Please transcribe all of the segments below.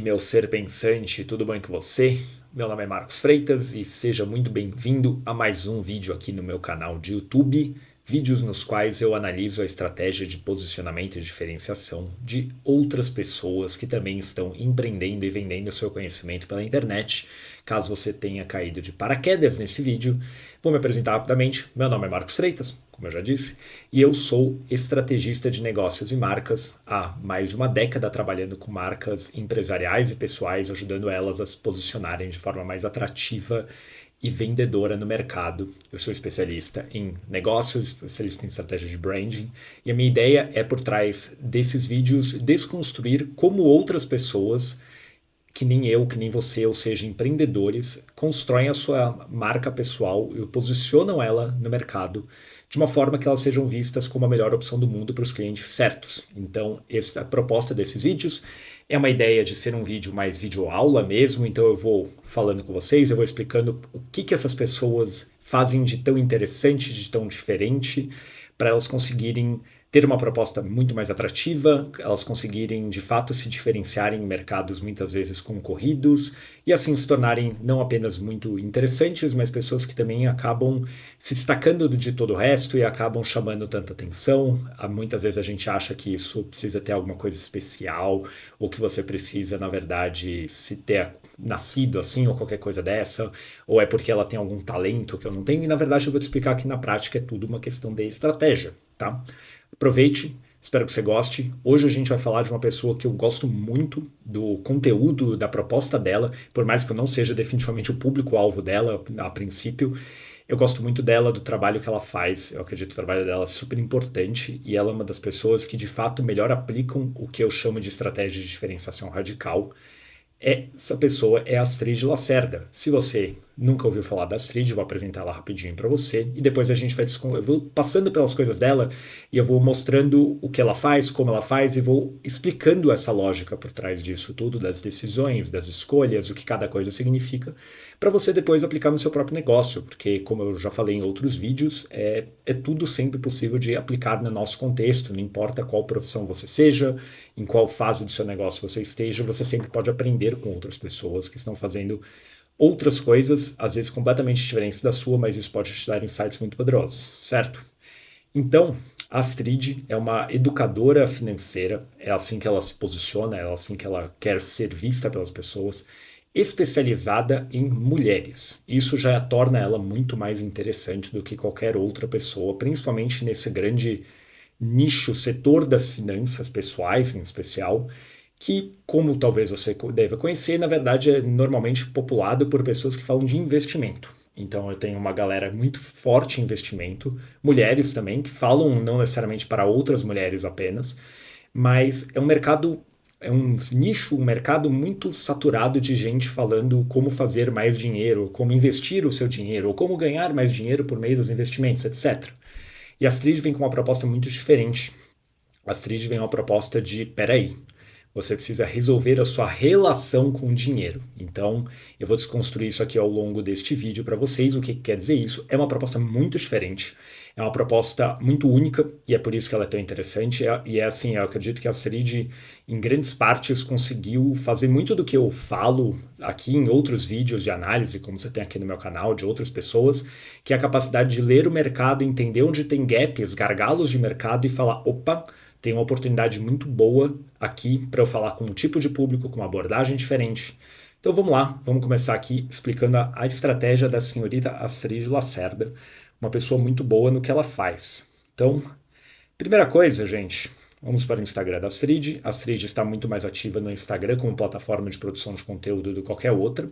Meu ser pensante, tudo bem com você? Meu nome é Marcos Freitas e seja muito bem-vindo a mais um vídeo aqui no meu canal de YouTube, vídeos nos quais eu analiso a estratégia de posicionamento e diferenciação de outras pessoas que também estão empreendendo e vendendo seu conhecimento pela internet. Caso você tenha caído de paraquedas neste vídeo, vou me apresentar rapidamente. Meu nome é Marcos Freitas, como eu já disse, e eu sou estrategista de negócios e marcas há mais de uma década trabalhando com marcas empresariais e pessoais, ajudando elas a se posicionarem de forma mais atrativa e vendedora no mercado. Eu sou especialista em negócios, especialista em estratégia de branding, e a minha ideia é, por trás desses vídeos, desconstruir como outras pessoas que nem eu, que nem você, ou seja, empreendedores, constroem a sua marca pessoal e posicionam ela no mercado de uma forma que elas sejam vistas como a melhor opção do mundo para os clientes certos. Então, a proposta desses vídeos é uma ideia de ser um vídeo mais videoaula mesmo, então eu vou falando com vocês, eu vou explicando o que essas pessoas fazem de tão interessante, de tão diferente, para elas conseguirem ter uma proposta muito mais atrativa, elas conseguirem de fato se diferenciarem em mercados muitas vezes concorridos e assim se tornarem não apenas muito interessantes, mas pessoas que também acabam se destacando de todo o resto e acabam chamando tanta atenção. Muitas vezes a gente acha que isso precisa ter alguma coisa especial ou que você precisa, na verdade, se ter nascido assim ou qualquer coisa dessa, ou é porque ela tem algum talento que eu não tenho, e na verdade eu vou te explicar que na prática é tudo uma questão de estratégia, tá? Aproveite, espero que você goste. Hoje a gente vai falar de uma pessoa que eu gosto muito do conteúdo, da proposta dela, por mais que eu não seja definitivamente o público-alvo dela a princípio. Eu gosto muito dela, do trabalho que ela faz. Eu acredito que o trabalho dela é super importante e ela é uma das pessoas que de fato melhor aplicam o que eu chamo de estratégia de diferenciação radical. Essa pessoa é a Astrid Lacerda. Se você nunca ouviu falar da Astrid, eu vou apresentar ela rapidinho para você e depois a gente vai eu vou passando pelas coisas dela e eu vou mostrando o que ela faz, como ela faz e vou explicando essa lógica por trás disso tudo, das decisões, das escolhas, o que cada coisa significa, para você depois aplicar no seu próprio negócio, porque como eu já falei em outros vídeos, é tudo sempre possível de aplicar no nosso contexto, não importa qual profissão você seja, em qual fase do seu negócio você esteja, você sempre pode aprender com outras pessoas que estão fazendo outras coisas, às vezes completamente diferentes da sua, mas isso pode te dar insights muito poderosos, certo? Então, a Astrid é uma educadora financeira, é assim que ela se posiciona, é assim que ela quer ser vista pelas pessoas, especializada em mulheres. Isso já torna ela muito mais interessante do que qualquer outra pessoa, principalmente nesse grande nicho, setor das finanças pessoais em especial, que, como talvez você deva conhecer, na verdade é normalmente populado por pessoas que falam de investimento. Então eu tenho uma galera muito forte em investimento, mulheres também, que falam não necessariamente para outras mulheres apenas, mas é um mercado, é um nicho, um mercado muito saturado de gente falando como fazer mais dinheiro, como investir o seu dinheiro, ou como ganhar mais dinheiro por meio dos investimentos, etc. E a Astrid vem com uma proposta muito diferente. A Astrid vem com uma proposta de, peraí, você precisa resolver a sua relação com o dinheiro. Então, eu vou desconstruir isso aqui ao longo deste vídeo para vocês. O que quer dizer isso? É uma proposta muito diferente, é uma proposta muito única e é por isso que ela é tão interessante. E é assim, eu acredito que a Astrid, em grandes partes, conseguiu fazer muito do que eu falo aqui em outros vídeos de análise, como você tem aqui no meu canal, de outras pessoas, que é a capacidade de ler o mercado, entender onde tem gaps, gargalos de mercado e falar, opa, tem uma oportunidade muito boa aqui para eu falar com um tipo de público, com uma abordagem diferente. Então vamos lá, vamos começar aqui explicando a estratégia da senhorita Astrid Lacerda, uma pessoa muito boa no que ela faz. Então, primeira coisa, gente, vamos para o Instagram da Astrid. A Astrid está muito mais ativa no Instagram como plataforma de produção de conteúdo do que qualquer outra.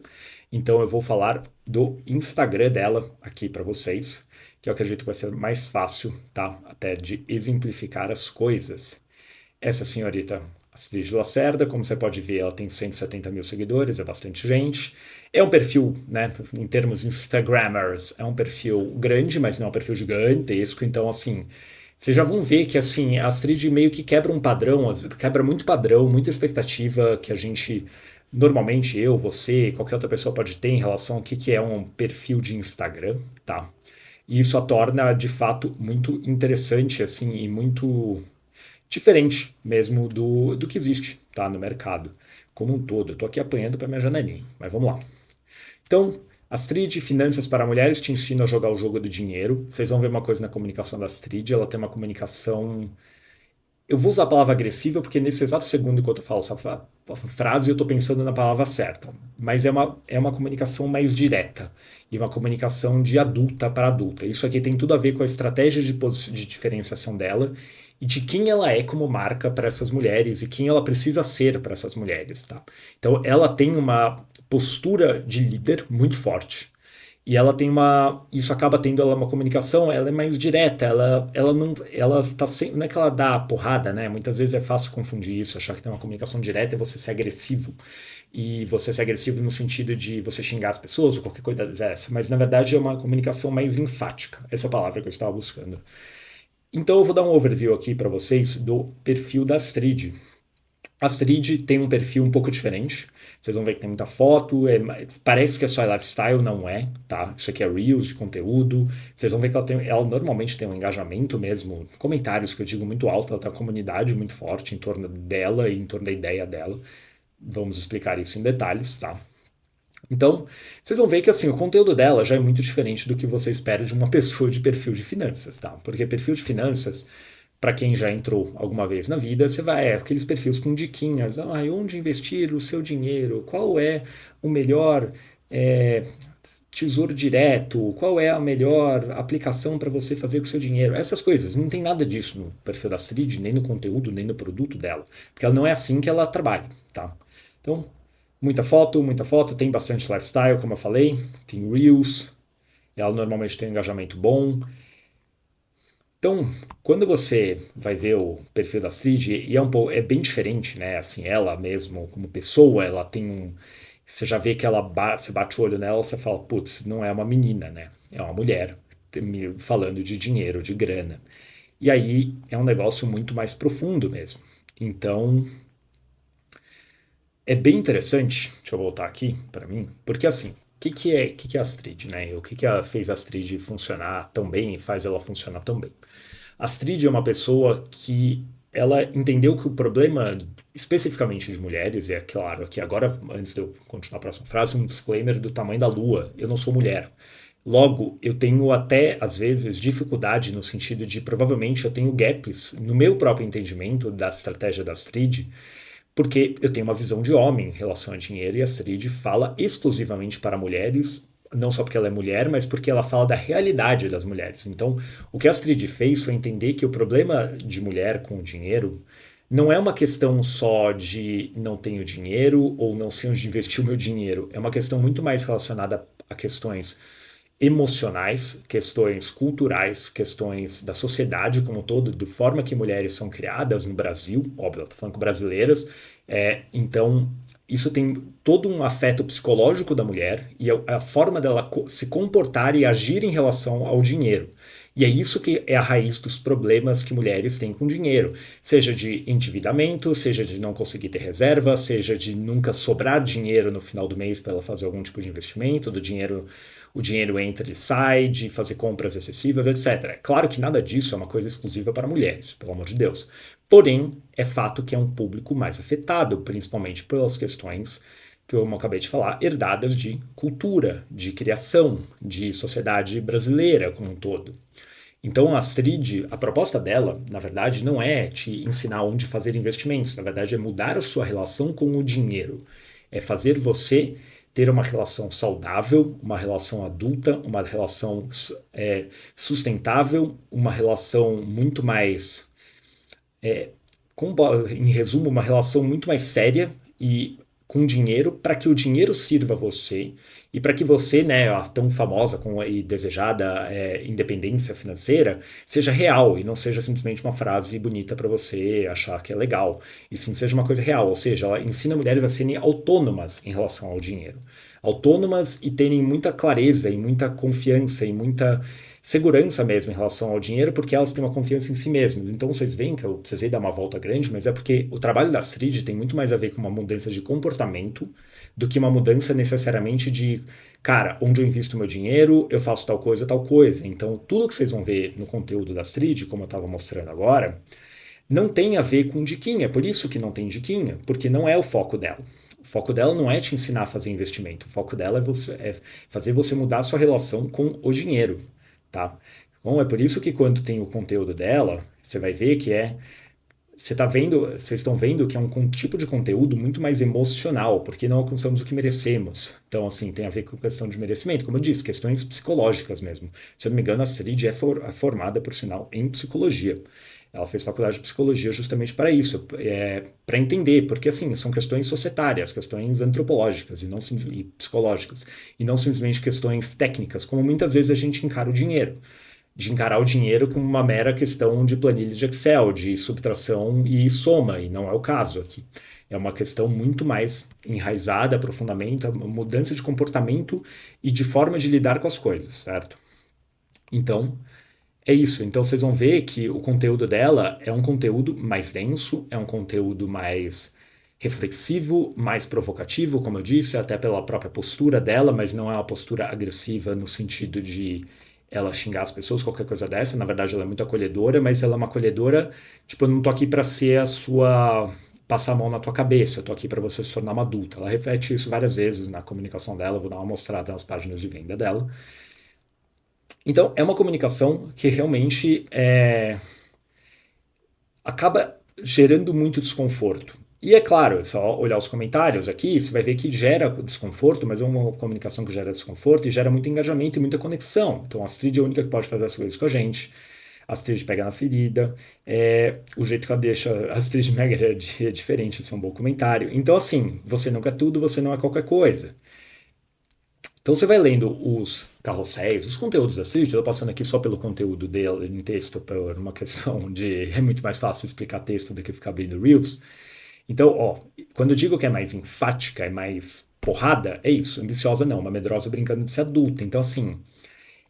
Então eu vou falar do Instagram dela aqui para vocês, que eu acredito que vai ser mais fácil, tá? Até de exemplificar as coisas. Essa senhorita Astrid Lacerda, como você pode ver, ela tem 170 mil seguidores, é bastante gente. É um perfil, né, em termos Instagrammers, é um perfil grande, mas não é um perfil gigantesco. Então, assim, vocês já vão ver que assim, a Astrid meio que quebra um padrão, quebra muito padrão, muita expectativa que a gente, normalmente eu, você, qualquer outra pessoa pode ter em relação ao que é um perfil de Instagram, tá? E isso a torna, de fato, muito interessante, assim, e muito diferente mesmo do que existe, tá, no mercado como um todo. Eu estou aqui apanhando para minha janelinha, mas vamos lá. Então, Astrid, Finanças para Mulheres, te ensina a jogar o jogo do dinheiro. Vocês vão ver uma coisa na comunicação da Astrid, ela tem uma comunicação. Eu vou usar a palavra agressiva porque nesse exato segundo enquanto eu falo essa frase eu estou pensando na palavra certa. Mas é uma comunicação mais direta e uma comunicação de adulta para adulta. Isso aqui tem tudo a ver com a estratégia de diferenciação dela e de quem ela é como marca para essas mulheres e quem ela precisa ser para essas mulheres, tá? Então ela tem uma postura de líder muito forte. E ela tem uma. Isso acaba tendo ela uma comunicação, ela é mais direta, ela não. Ela está sempre. Não é que ela dá porrada, né? Muitas vezes é fácil confundir isso, achar que tem uma comunicação direta e você ser agressivo. E você ser agressivo no sentido de você xingar as pessoas ou qualquer coisa dessa. Mas na verdade é uma comunicação mais enfática. Essa é a palavra que eu estava buscando. Então eu vou dar um overview aqui para vocês do perfil da Astrid. A Astrid tem um perfil um pouco diferente. Vocês vão ver que tem muita foto. Parece que é só lifestyle, não é, tá? Isso aqui é Reels de conteúdo. Vocês vão ver que ela normalmente tem um engajamento mesmo, comentários que eu digo muito alto. Ela tem uma comunidade muito forte em torno dela e em torno da ideia dela. Vamos explicar isso em detalhes, tá? Então, vocês vão ver que assim, o conteúdo dela já é muito diferente do que você espera de uma pessoa de perfil de finanças, tá? Porque perfil de finanças, para quem já entrou alguma vez na vida, você vai aqueles perfis com diquinhas, onde investir o seu dinheiro, qual é o melhor tesouro direto, qual é a melhor aplicação para você fazer com o seu dinheiro, essas coisas. Não tem nada disso no perfil da Astrid, nem no conteúdo, nem no produto dela, porque ela não é assim que ela trabalha, tá? Então, muita foto, tem bastante lifestyle, como eu falei, tem Reels, ela normalmente tem um engajamento bom. Então, quando você vai ver o perfil da Astrid, e é bem diferente, né? Assim, ela mesmo, como pessoa, ela tem um. Você já vê que você bate o olho nela, você fala, putz, não é uma menina, né? É uma mulher falando de dinheiro, de grana. E aí é um negócio muito mais profundo mesmo. Então, é bem interessante, deixa eu voltar aqui para mim, porque assim, o que é a Astrid, né? O que fez a Astrid funcionar tão bem e faz ela funcionar tão bem? A Astrid é uma pessoa que ela entendeu que o problema especificamente de mulheres, e é claro, aqui agora, antes de eu continuar a próxima frase, um disclaimer do tamanho da lua, eu não sou mulher. Logo, eu tenho até, às vezes, dificuldade no sentido de, provavelmente, eu tenho gaps no meu próprio entendimento da estratégia da Astrid, porque eu tenho uma visão de homem em relação a dinheiro e a Astrid fala exclusivamente para mulheres, não só porque ela é mulher, mas porque ela fala da realidade das mulheres. Então, o que a Astrid fez foi entender que o problema de mulher com o dinheiro não é uma questão só de não tenho dinheiro ou não sei onde investir o meu dinheiro. É uma questão muito mais relacionada a questões emocionais, questões culturais, questões da sociedade como um todo, de forma que mulheres são criadas no Brasil, óbvio, eu tô falando com brasileiras, então isso tem todo um afeto psicológico da mulher e a forma dela se comportar e agir em relação ao dinheiro. E é isso que é a raiz dos problemas que mulheres têm com dinheiro, seja de endividamento, seja de não conseguir ter reserva, seja de nunca sobrar dinheiro no final do mês para ela fazer algum tipo de investimento, o dinheiro entra e sai, de fazer compras excessivas, etc. Claro que nada disso é uma coisa exclusiva para mulheres, pelo amor de Deus. Porém, é fato que é um público mais afetado, principalmente pelas questões que eu acabei de falar, herdadas de cultura, de criação, de sociedade brasileira como um todo. Então, a Astrid, a proposta dela, na verdade, não é te ensinar onde fazer investimentos, na verdade, é mudar a sua relação com o dinheiro. É fazer você ter uma relação saudável, uma relação adulta, uma relação sustentável, uma relação muito mais, em resumo, uma relação muito mais séria e com dinheiro, para que o dinheiro sirva a você e para que você, né, a tão famosa e desejada independência financeira, seja real e não seja simplesmente uma frase bonita para você achar que é legal, e sim seja uma coisa real, ou seja, ela ensina mulheres a serem autônomas em relação ao dinheiro. Autônomas e terem muita clareza e muita confiança e muita segurança mesmo em relação ao dinheiro, porque elas têm uma confiança em si mesmas. Então vocês veem que eu precisei dar uma volta grande, mas é porque o trabalho da Astrid tem muito mais a ver com uma mudança de comportamento do que uma mudança necessariamente de, cara, onde eu invisto meu dinheiro, eu faço tal coisa, tal coisa. Então tudo que vocês vão ver no conteúdo da Astrid, como eu estava mostrando agora, não tem a ver com diquinha, por isso que não tem diquinha, porque não é o foco dela. O foco dela não é te ensinar a fazer investimento, o foco dela é fazer você mudar a sua relação com o dinheiro, tá? Então é por isso que quando tem o conteúdo dela, você vai ver que vocês estão vendo que é um tipo de conteúdo muito mais emocional, porque não alcançamos o que merecemos. Então, assim, tem a ver com questão de merecimento, como eu disse, questões psicológicas mesmo. Se eu não me engano, a Astrid é formada, por sinal, em psicologia. Ela fez faculdade de psicologia justamente para isso, para entender, porque assim, são questões societárias, questões antropológicas e psicológicas, e não simplesmente questões técnicas, como muitas vezes a gente encara o dinheiro de encarar o dinheiro como uma mera questão de planilha de Excel, de subtração e soma, e não é o caso aqui. É uma questão muito mais enraizada, aprofundamento, mudança de comportamento e de forma de lidar com as coisas, certo? Então, é isso. Então, vocês vão ver que o conteúdo dela é um conteúdo mais denso, é um conteúdo mais reflexivo, mais provocativo, como eu disse, até pela própria postura dela, mas não é uma postura agressiva no sentido de ela xingar as pessoas, qualquer coisa dessa. Na verdade, ela é muito acolhedora, mas ela é uma acolhedora, tipo, eu não tô aqui para ser a sua passar a mão na tua cabeça, eu tô aqui para você se tornar uma adulta. Ela repete isso várias vezes na comunicação dela, vou dar uma mostrada nas páginas de venda dela. Então, é uma comunicação que realmente acaba gerando muito desconforto. E é claro, é só olhar os comentários aqui, você vai ver que gera desconforto, mas é uma comunicação que gera desconforto e gera muito engajamento e muita conexão. Então a Astrid é a única que pode fazer as coisas com a gente. A Astrid pega na ferida, o jeito que ela deixa a Astrid Mega é diferente, isso é um bom comentário. Então assim, você nunca é tudo, você não é qualquer coisa. Então você vai lendo os carrosséis, os conteúdos da Astrid, eu tô passando aqui só pelo conteúdo dela em texto, por uma questão de é muito mais fácil explicar texto do que ficar abrindo Reels. Então, ó, quando eu digo que é mais enfática, é mais porrada, é isso. Ambiciosa não, uma medrosa brincando de ser adulta. Então, assim,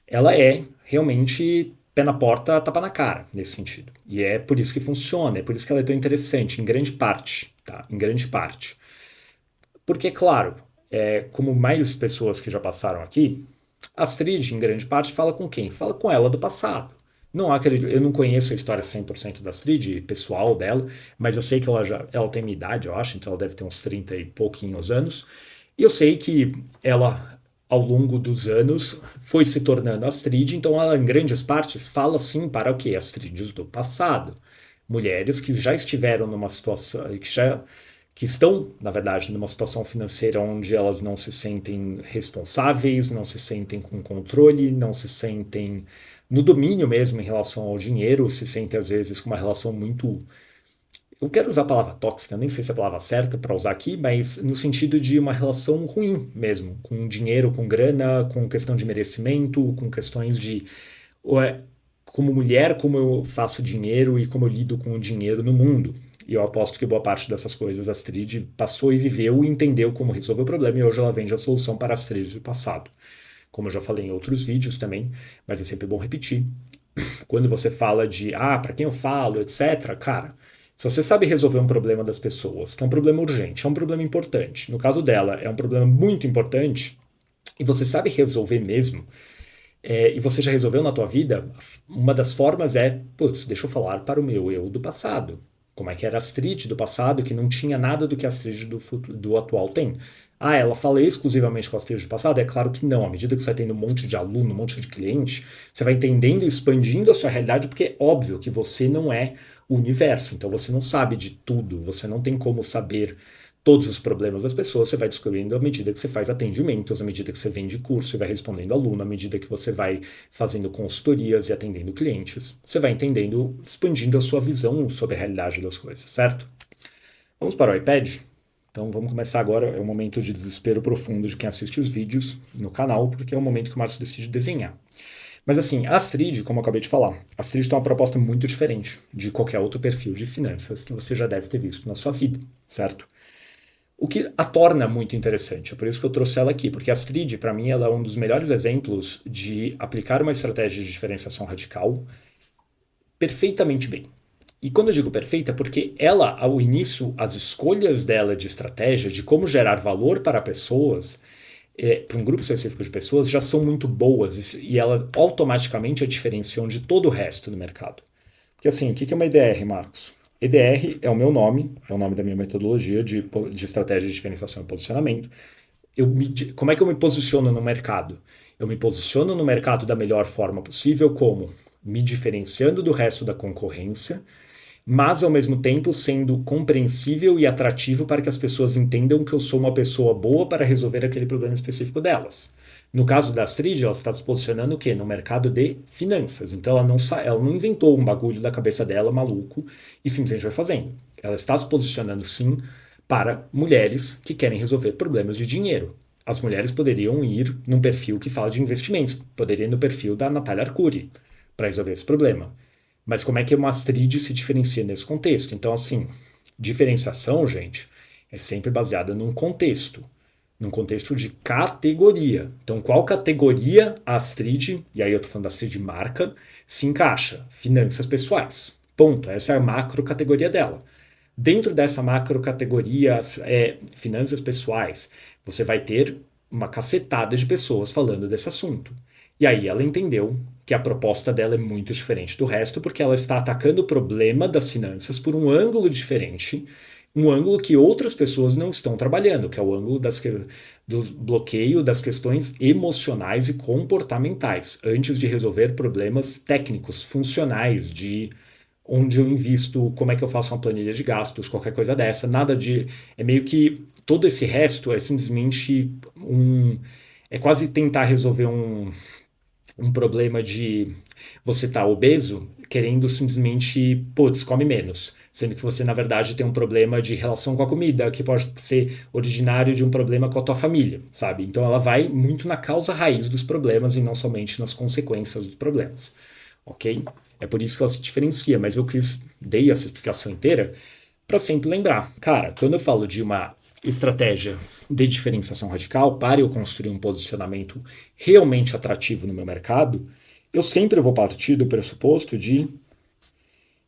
ela é realmente pé na porta, tapa na cara, nesse sentido. E é por isso que funciona, é por isso que ela é tão interessante, em grande parte, tá? Em grande parte. Porque, claro, como mais pessoas que já passaram aqui, a Astrid, em grande parte, fala com quem? Fala com ela do passado. Não acredito, eu não conheço a história 100% da Astrid, pessoal dela, mas eu sei que ela tem minha idade, eu acho, então ela deve ter uns 30 e pouquinhos anos. E eu sei que ela, ao longo dos anos, foi se tornando Astrid, então ela, em grandes partes, fala sim para o quê? Astrides do passado. Mulheres que já estiveram numa situação, que estão, na verdade, numa situação financeira onde elas não se sentem responsáveis, não se sentem com controle, não se sentem no domínio mesmo em relação ao dinheiro, se sentem às vezes com uma relação muito. Eu quero usar a palavra tóxica, nem sei se é a palavra certa para usar aqui, mas no sentido de uma relação ruim mesmo, com dinheiro, com grana, com questão de merecimento, com questões de como mulher, como eu faço dinheiro e como eu lido com o dinheiro no mundo. E eu aposto que boa parte dessas coisas a Astrid passou e viveu e entendeu como resolver o problema e hoje ela vende a solução para a Astrid do passado. Como eu já falei em outros vídeos também, mas é sempre bom repetir. Quando você fala de, para quem eu falo, etc., cara, se você sabe resolver um problema das pessoas, que é um problema urgente, é um problema importante, no caso dela é um problema muito importante, e você sabe resolver mesmo, e você já resolveu na tua vida, uma das formas é, putz, deixa eu falar para o meu eu do passado. Como é que era a Astrid do passado, que não tinha nada do que a Astrid do atual tem. Ela fala exclusivamente com a Astrid do passado? É claro que não. À medida que você vai tendo um monte de aluno, um monte de cliente, você vai entendendo e expandindo a sua realidade, porque é óbvio que você não é o universo. Então você não sabe de tudo, você não tem como saber todos os problemas das pessoas, você vai descobrindo à medida que você faz atendimentos, à medida que você vende curso e vai respondendo aluno, à medida que você vai fazendo consultorias e atendendo clientes. Você vai entendendo, expandindo a sua visão sobre a realidade das coisas, certo? Vamos para o iPad? Então vamos começar agora, é um momento de desespero profundo de quem assiste os vídeos no canal, porque é o momento que o Márcio decide desenhar. Mas assim, a Astrid, como eu acabei de falar, a Astrid tem uma proposta muito diferente de qualquer outro perfil de finanças que você já deve ter visto na sua vida, certo? O que a torna muito interessante, é por isso que eu trouxe ela aqui, porque a Astrid, para mim, ela é um dos melhores exemplos de aplicar uma estratégia de diferenciação radical perfeitamente bem. E quando eu digo perfeita, é porque ela, ao início, as escolhas dela de estratégia, de como gerar valor para pessoas, para um grupo específico de pessoas, já são muito boas e elas automaticamente a diferenciam de todo o resto do mercado. Porque assim, o que é uma IDR, Marcos? EDR é o meu nome, é o nome da minha metodologia de estratégia de diferenciação e posicionamento. Como é que eu me posiciono no mercado? Eu me posiciono no mercado da melhor forma possível, como me diferenciando do resto da concorrência, mas ao mesmo tempo sendo compreensível e atrativo para que as pessoas entendam que eu sou uma pessoa boa para resolver aquele problema específico delas. No caso da Astrid, ela está se posicionando o quê? No mercado de finanças. Então ela não inventou um bagulho da cabeça dela maluco e simplesmente vai fazendo. Ela está se posicionando sim para mulheres que querem resolver problemas de dinheiro. As mulheres poderiam ir num perfil que fala de investimentos, poderia ir no perfil da Natália Arcuri para resolver esse problema. Mas como é que uma Astrid se diferencia nesse contexto? Então, assim, diferenciação, gente, é sempre baseada num contexto de categoria. Então, qual categoria a Astrid, e aí eu tô falando da Astrid marca, se encaixa? Finanças pessoais. Ponto. Essa é a macro categoria dela. Dentro dessa macro categoria, finanças pessoais, você vai ter uma cacetada de pessoas falando desse assunto. E aí ela entendeu que a proposta dela é muito diferente do resto, porque ela está atacando o problema das finanças por um ângulo diferente, um ângulo que outras pessoas não estão trabalhando, que é o ângulo do bloqueio das questões emocionais e comportamentais, antes de resolver problemas técnicos, funcionais, de onde eu invisto, como é que eu faço uma planilha de gastos, qualquer coisa dessa. Nada de. É meio que todo esse resto é simplesmente um. É quase tentar resolver um problema de você estar obeso, querendo simplesmente, putz, come menos. Sendo que você, na verdade, tem um problema de relação com a comida, que pode ser originário de um problema com a tua família, sabe? Então ela vai muito na causa raiz dos problemas e não somente nas consequências dos problemas, ok? É por isso que ela se diferencia, mas dei essa explicação inteira para sempre lembrar. Cara, quando eu falo de uma estratégia de diferenciação radical para eu construir um posicionamento realmente atrativo no meu mercado, eu sempre vou partir do pressuposto de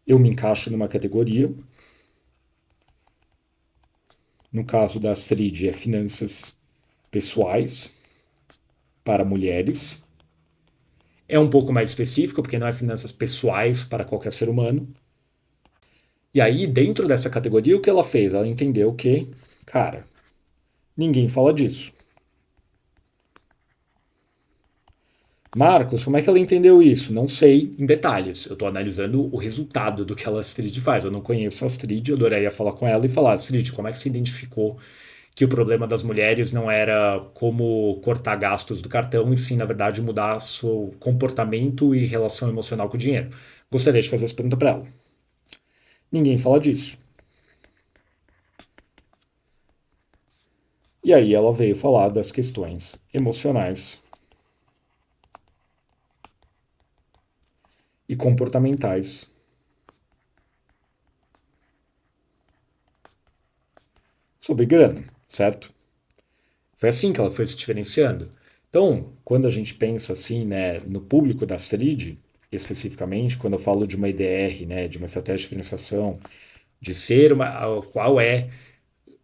eu me encaixo numa categoria. No caso da Astrid, é finanças pessoais para mulheres. É um pouco mais específico, porque não é finanças pessoais para qualquer ser humano. E aí, dentro dessa categoria, o que ela fez? Ela entendeu que, cara, ninguém fala disso. Marcos, como é que ela entendeu isso? Não sei em detalhes. Eu estou analisando o resultado do que a Astrid faz. Eu não conheço a Astrid, eu adoraria falar com ela e falar, Astrid, como é que você identificou que o problema das mulheres não era como cortar gastos do cartão, e sim, na verdade, mudar seu comportamento e relação emocional com o dinheiro? Gostaria de fazer essa pergunta para ela. Ninguém fala disso. E aí ela veio falar das questões emocionais e comportamentais sobre grana, certo? Foi assim que ela foi se diferenciando. Então, quando a gente pensa assim, né, no público da Astrid, especificamente, quando eu falo de uma IDR, né, de uma estratégia de diferenciação, de ser qual é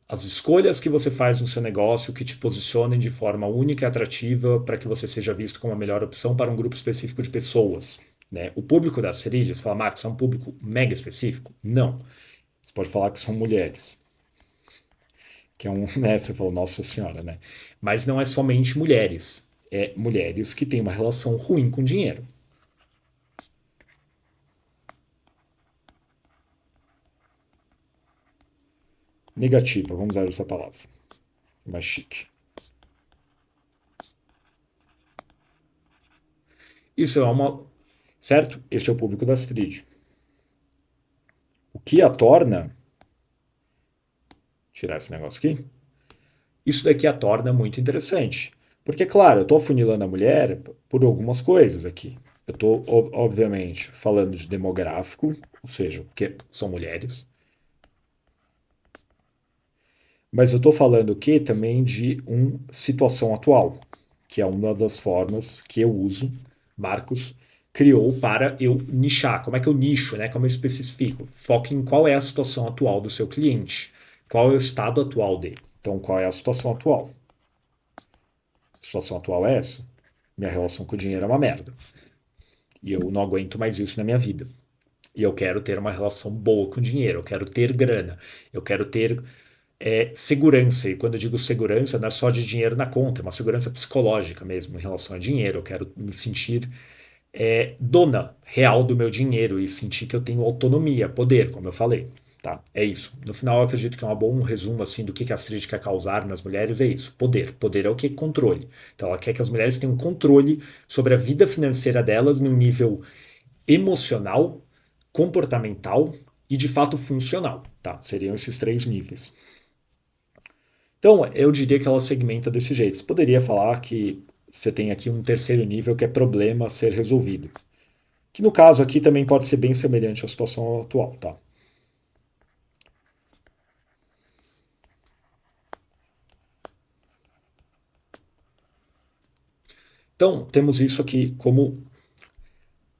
as escolhas que você faz no seu negócio que te posicionem de forma única e atrativa para que você seja visto como a melhor opção para um grupo específico de pessoas. Né? O público da Astrid, você fala, Marcos, é um público mega específico? Não. Você pode falar que são mulheres. Que é um, né, você falou, nossa senhora, né? Mas não é somente mulheres. É mulheres que têm uma relação ruim com dinheiro. Negativa, vamos usar essa palavra. Mais chique. Isso é uma. Certo? Este é o público da Astrid. O que a torna. Tirar esse negócio aqui. Isso daqui a torna muito interessante. Porque, claro, eu estou afunilando a mulher por algumas coisas aqui. Eu estou, obviamente, falando de demográfico, ou seja, porque são mulheres. Mas eu estou falando aqui também de uma situação atual, que é uma das formas que eu uso, Marcos criou para eu nichar. Como é que eu nicho, né? Como eu especifico? Foque em qual é a situação atual do seu cliente, qual é o estado atual dele. Então, qual é a situação atual? A situação atual é essa. Minha relação com o dinheiro é uma merda. E eu não aguento mais isso na minha vida. E eu quero ter uma relação boa com o dinheiro, eu quero ter grana, eu quero ter segurança. E quando eu digo segurança, não é só de dinheiro na conta, é uma segurança psicológica mesmo em relação a dinheiro. Eu quero me sentir dona real do meu dinheiro e sentir que eu tenho autonomia, poder, como eu falei. Tá? É isso. No final, eu acredito que é um bom resumo assim do que a Astrid quer causar nas mulheres é isso. Poder. Poder é o que? Controle. Então, ela quer que as mulheres tenham controle sobre a vida financeira delas num nível emocional, comportamental e de fato funcional. Tá? Seriam esses três níveis. Então, eu diria que ela segmenta desse jeito. Você poderia falar que você tem aqui um terceiro nível que é problema a ser resolvido. Que no caso aqui também pode ser bem semelhante à situação atual, tá? Então, temos isso aqui como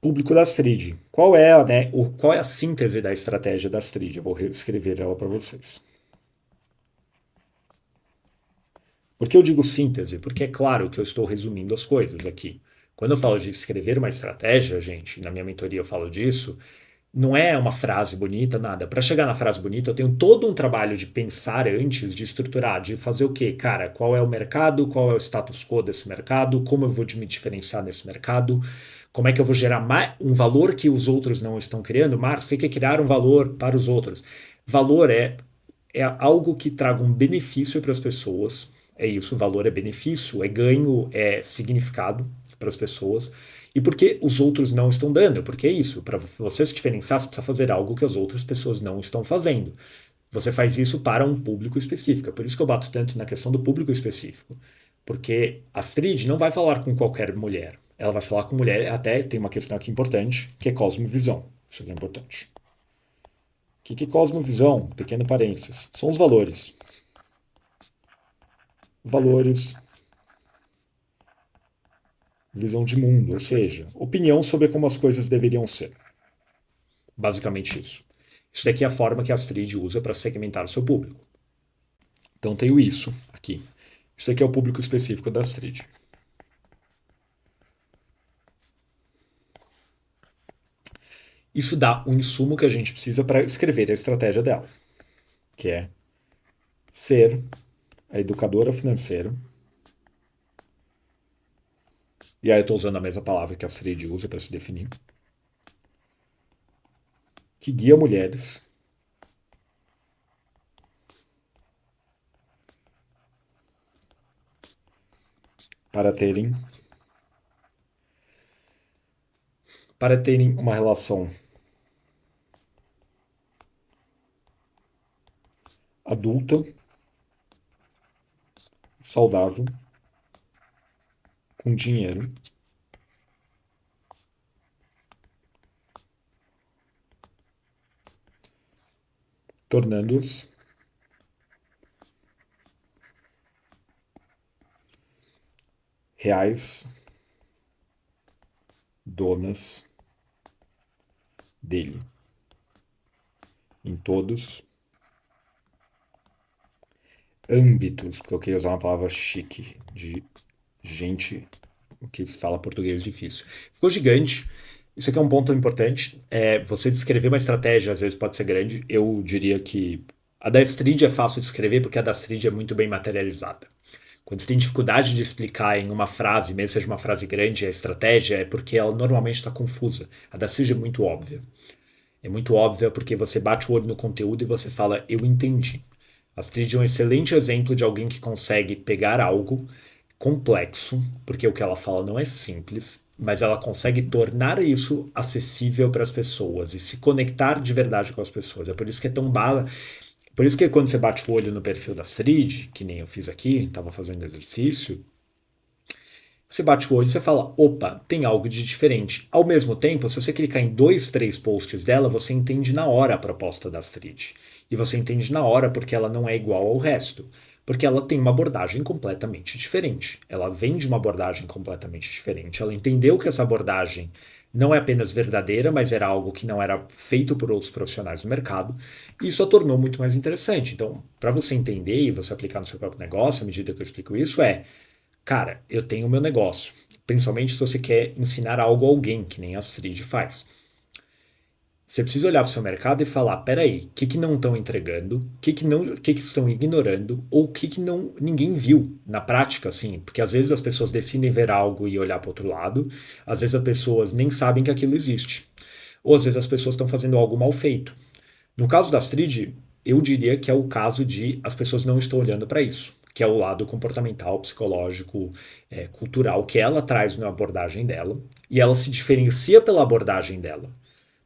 público da Astrid. Qual é a síntese da estratégia da Astrid? Eu vou reescrever ela para vocês. Por que eu digo síntese? Porque é claro que eu estou resumindo as coisas aqui. Quando eu falo de escrever uma estratégia, gente, na minha mentoria eu falo disso, não é uma frase bonita, nada. Para chegar na frase bonita, eu tenho todo um trabalho de pensar antes, de estruturar, de fazer o quê? Cara, qual é o mercado, qual é o status quo desse mercado, como eu vou me diferenciar nesse mercado, como é que eu vou gerar um valor que os outros não estão criando. Marcos, o que é criar um valor para os outros? Valor é algo que traga um benefício para as pessoas. É isso, valor é benefício, é ganho, é significado para as pessoas. E por que os outros não estão dando? Porque é isso, para você se diferenciar, você precisa fazer algo que as outras pessoas não estão fazendo. Você faz isso para um público específico. É por isso que eu bato tanto na questão do público específico. Porque a Astrid não vai falar com qualquer mulher. Ela vai falar com mulher, até tem uma questão aqui importante, que é cosmovisão. Isso aqui é importante. O que é cosmovisão? Pequeno parênteses. São os valores. Valores, visão de mundo, ou seja, opinião sobre como as coisas deveriam ser. Basicamente isso. Isso daqui é a forma que a Astrid usa para segmentar o seu público. Então tenho isso aqui. Isso aqui é o público específico da Astrid. Isso dá um insumo que a gente precisa para escrever a estratégia dela, que é ser a educadora financeira. E aí eu estou usando a mesma palavra que a Astrid usa para se definir. Que guia mulheres para terem uma relação adulta, saudável, com dinheiro, tornando-as reais donas dele em todos âmbitos, porque eu queria usar uma palavra chique de gente que fala português difícil. Ficou gigante. Isso aqui é um ponto importante. Você descrever uma estratégia às vezes pode ser grande. Eu diria que a da Astrid é fácil de escrever porque a da Astrid é muito bem materializada. Quando você tem dificuldade de explicar em uma frase, mesmo seja uma frase grande, a estratégia, é porque ela normalmente está confusa. A da Astrid é muito óbvia. É muito óbvia porque você bate o olho no conteúdo e você fala, eu entendi. A Astrid é um excelente exemplo de alguém que consegue pegar algo complexo, porque o que ela fala não é simples, mas ela consegue tornar isso acessível para as pessoas e se conectar de verdade com as pessoas. É por isso que é tão bala. Por isso que quando você bate o olho no perfil da Astrid, que nem eu fiz aqui, estava fazendo exercício, você bate o olho e você fala, opa, tem algo de diferente. Ao mesmo tempo, se você clicar em dois, três posts dela, você entende na hora a proposta da Astrid. E você entende na hora porque ela não é igual ao resto. Porque ela tem uma abordagem completamente diferente. Ela vem de uma abordagem completamente diferente. Ela entendeu que essa abordagem não é apenas verdadeira, mas era algo que não era feito por outros profissionais no mercado. E isso a tornou muito mais interessante. Então, para você entender e você aplicar no seu próprio negócio, à medida que eu explico isso, cara, eu tenho o meu negócio. Principalmente se você quer ensinar algo a alguém, que nem a Astrid faz. Você precisa olhar para o seu mercado e falar, peraí, o que não estão entregando, o que estão ignorando, ou o que não, ninguém viu na prática, assim, porque às vezes as pessoas decidem ver algo e olhar para o outro lado, às vezes as pessoas nem sabem que aquilo existe, ou às vezes as pessoas estão fazendo algo mal feito. No caso da Astrid, eu diria que é o caso de as pessoas não estão olhando para isso, que é o lado comportamental, psicológico, cultural, que ela traz na abordagem dela, e ela se diferencia pela abordagem dela.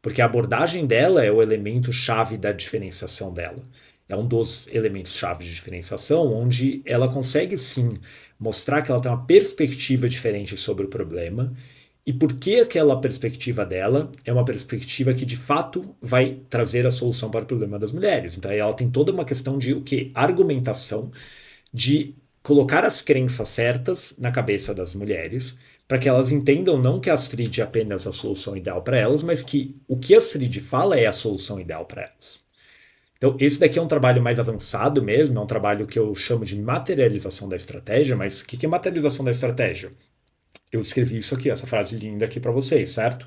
Porque a abordagem dela é o elemento chave da diferenciação dela. É um dos elementos chave de diferenciação, onde ela consegue sim mostrar que ela tem uma perspectiva diferente sobre o problema e por que aquela perspectiva dela é uma perspectiva que de fato vai trazer a solução para o problema das mulheres. Então ela tem toda uma questão de o que? Argumentação, de colocar as crenças certas na cabeça das mulheres para que elas entendam não que a Astrid é apenas a solução ideal para elas, mas que o que a Astrid fala é a solução ideal para elas. Então, esse daqui é um trabalho mais avançado mesmo, é um trabalho que eu chamo de materialização da estratégia, mas o que é materialização da estratégia? Eu escrevi isso aqui, essa frase linda aqui para vocês, certo?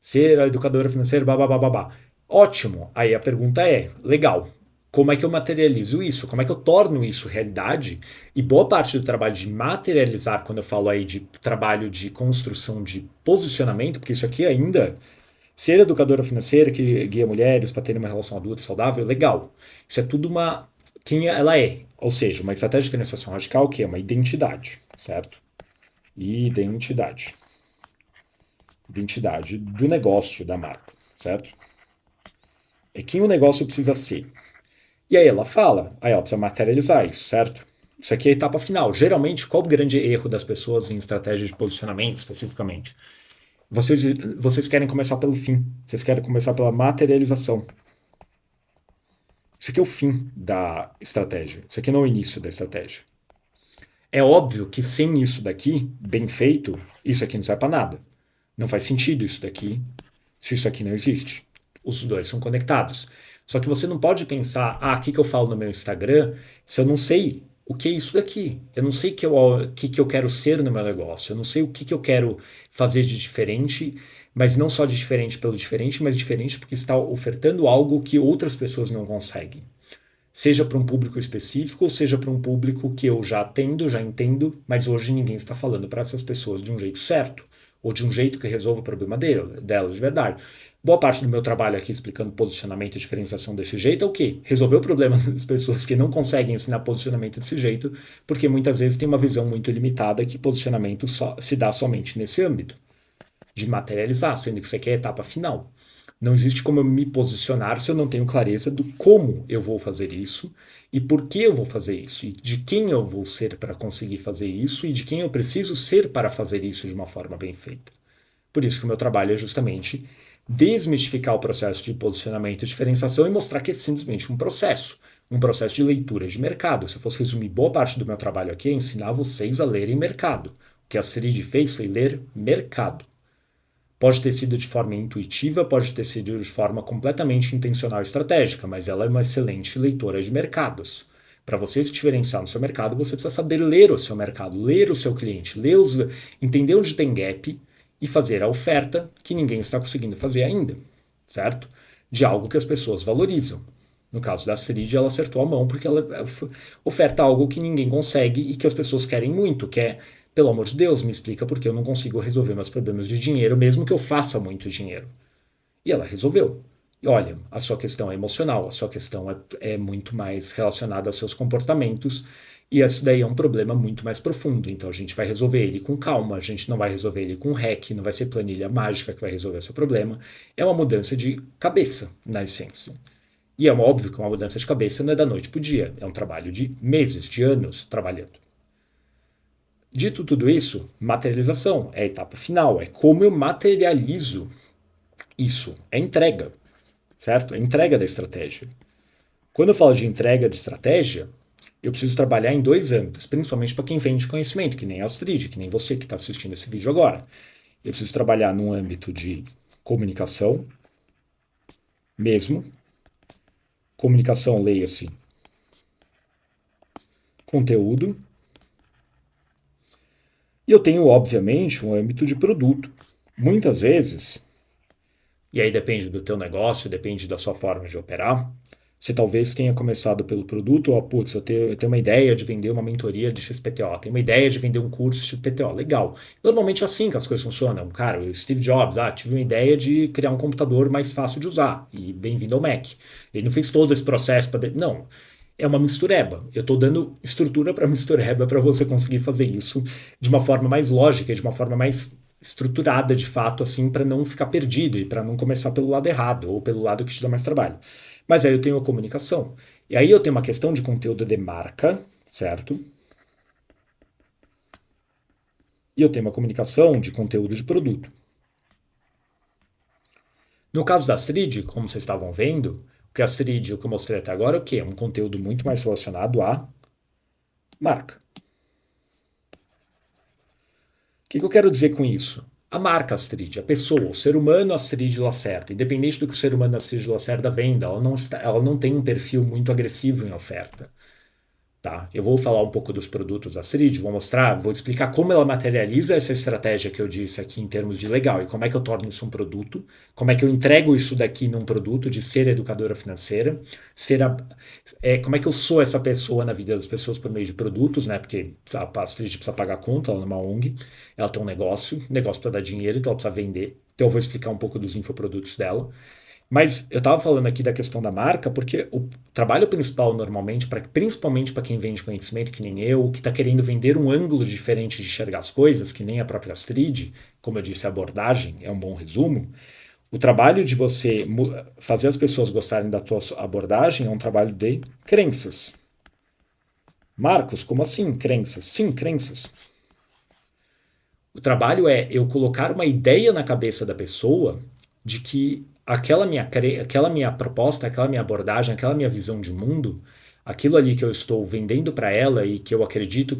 Ser a educadora financeira, babá. Ótimo! Aí a pergunta é, legal, como é que eu materializo isso? Como é que eu torno isso realidade? E boa parte do trabalho de materializar, quando eu falo aí de trabalho de construção de posicionamento, porque isso aqui ainda, ser educadora financeira que guia mulheres para terem uma relação adulta saudável, legal. Isso é tudo quem ela é. Ou seja, uma estratégia de diferenciação radical que é uma identidade, certo? Identidade. Identidade do negócio da marca, certo? É quem o negócio precisa ser. E aí ela fala, aí ela precisa materializar isso, certo? Isso aqui é a etapa final. Geralmente, qual o grande erro das pessoas em estratégia de posicionamento, especificamente? Vocês querem começar pelo fim. Vocês querem começar pela materialização. Isso aqui é o fim da estratégia. Isso aqui não é o início da estratégia. É óbvio que sem isso daqui, bem feito, isso aqui não serve para nada. Não faz sentido isso daqui se isso aqui não existe. Os dois são conectados. Só que você não pode pensar, o que eu falo no meu Instagram se eu não sei o que é isso daqui. Eu não sei o que eu quero ser no meu negócio. Eu não sei o que eu quero fazer de diferente, mas não só de diferente pelo diferente, mas diferente porque está ofertando algo que outras pessoas não conseguem. Seja para um público específico, ou seja para um público que eu já atendo, já entendo, mas hoje ninguém está falando para essas pessoas de um jeito certo, ou de um jeito que resolva o problema delas de verdade. Boa parte do meu trabalho aqui explicando posicionamento e diferenciação desse jeito é o quê? Resolver o problema das pessoas que não conseguem ensinar posicionamento desse jeito, porque muitas vezes tem uma visão muito limitada que posicionamento se dá somente nesse âmbito, de materializar, sendo que isso aqui é a etapa final. Não existe como eu me posicionar se eu não tenho clareza do como eu vou fazer isso e por que eu vou fazer isso e de quem eu vou ser para conseguir fazer isso e de quem eu preciso ser para fazer isso de uma forma bem feita. Por isso que o meu trabalho é justamente desmistificar o processo de posicionamento e diferenciação e mostrar que é simplesmente um processo de leitura de mercado. Se eu fosse resumir boa parte do meu trabalho aqui, é ensinar vocês a lerem mercado. O que a Astrid fez foi ler mercado. Pode ter sido de forma intuitiva, pode ter sido de forma completamente intencional e estratégica, mas ela é uma excelente leitora de mercados. Para você se diferenciar no seu mercado, você precisa saber ler o seu mercado, ler o seu cliente, entender onde tem gap e fazer a oferta que ninguém está conseguindo fazer ainda, certo? De algo que as pessoas valorizam. No caso da Astrid, ela acertou a mão porque ela oferta algo que ninguém consegue e que as pessoas querem muito, que é, pelo amor de Deus, me explica porque eu não consigo resolver meus problemas de dinheiro, mesmo que eu faça muito dinheiro. E ela resolveu. E olha, a sua questão é emocional, a sua questão é muito mais relacionada aos seus comportamentos, e isso daí é um problema muito mais profundo. Então a gente vai resolver ele com calma, a gente não vai resolver ele com hack, não vai ser planilha mágica que vai resolver o seu problema. É uma mudança de cabeça, na essência. E é óbvio que uma mudança de cabeça não é da noite para o dia, é um trabalho de meses, de anos trabalhando. Dito tudo isso, materialização é a etapa final, é como eu materializo isso, é entrega, certo? É entrega da estratégia. Quando eu falo de entrega de estratégia, eu preciso trabalhar em dois âmbitos, principalmente para quem vende conhecimento, que nem a Astrid, que nem você que está assistindo esse vídeo agora. Eu preciso trabalhar num âmbito de comunicação, mesmo. Comunicação, leia-se conteúdo. E eu tenho, obviamente, um âmbito de produto. Muitas vezes, e aí depende do teu negócio, depende da sua forma de operar. Você talvez tenha começado pelo produto, ó, putz, eu tenho uma ideia de vender uma mentoria de XPTO, tenho uma ideia de vender um curso de XPTO, legal. Normalmente é assim que as coisas funcionam. Cara, o Steve Jobs, tive uma ideia de criar um computador mais fácil de usar, e bem-vindo ao Mac. Ele não fez todo esse processo para... Não, é uma mistureba. Eu estou dando estrutura para mistureba para você conseguir fazer isso de uma forma mais lógica, de uma forma mais estruturada, de fato, assim, para não ficar perdido e para não começar pelo lado errado ou pelo lado que te dá mais trabalho. Mas aí eu tenho a comunicação. E aí eu tenho uma questão de conteúdo de marca, certo? E eu tenho uma comunicação de conteúdo de produto. No caso da Astrid, como vocês estavam vendo, o que a Astrid, o que eu mostrei até agora, é o quê? É um conteúdo muito mais relacionado à marca. O que eu quero dizer com isso? A marca Astrid, a pessoa, o ser humano Astrid Lacerda, independente do que o ser humano Astrid Lacerda venda, ela não tem um perfil muito agressivo em oferta. Tá? Eu vou falar um pouco dos produtos da Astrid, vou mostrar, vou explicar como ela materializa essa estratégia que eu disse aqui em termos de legal e como é que eu torno isso um produto, como é que eu entrego isso daqui num produto de ser educadora financeira, como é que eu sou essa pessoa na vida das pessoas por meio de produtos, né? Porque a Astrid precisa pagar conta, ela é uma ONG, ela tem um negócio para dar dinheiro, então ela precisa vender. Então eu vou explicar um pouco dos infoprodutos dela. Mas eu estava falando aqui da questão da marca, porque o trabalho principal, normalmente, principalmente para quem vende conhecimento, que nem eu, que está querendo vender um ângulo diferente de enxergar as coisas, que nem a própria Astrid, como eu disse, a abordagem é um bom resumo. O trabalho de você fazer as pessoas gostarem da tua abordagem é um trabalho de crenças. Marcos, como assim crenças? Sim, crenças. O trabalho é eu colocar uma ideia na cabeça da pessoa de que aquela minha proposta, aquela minha abordagem, aquela minha visão de mundo, aquilo ali que eu estou vendendo para ela e que eu acredito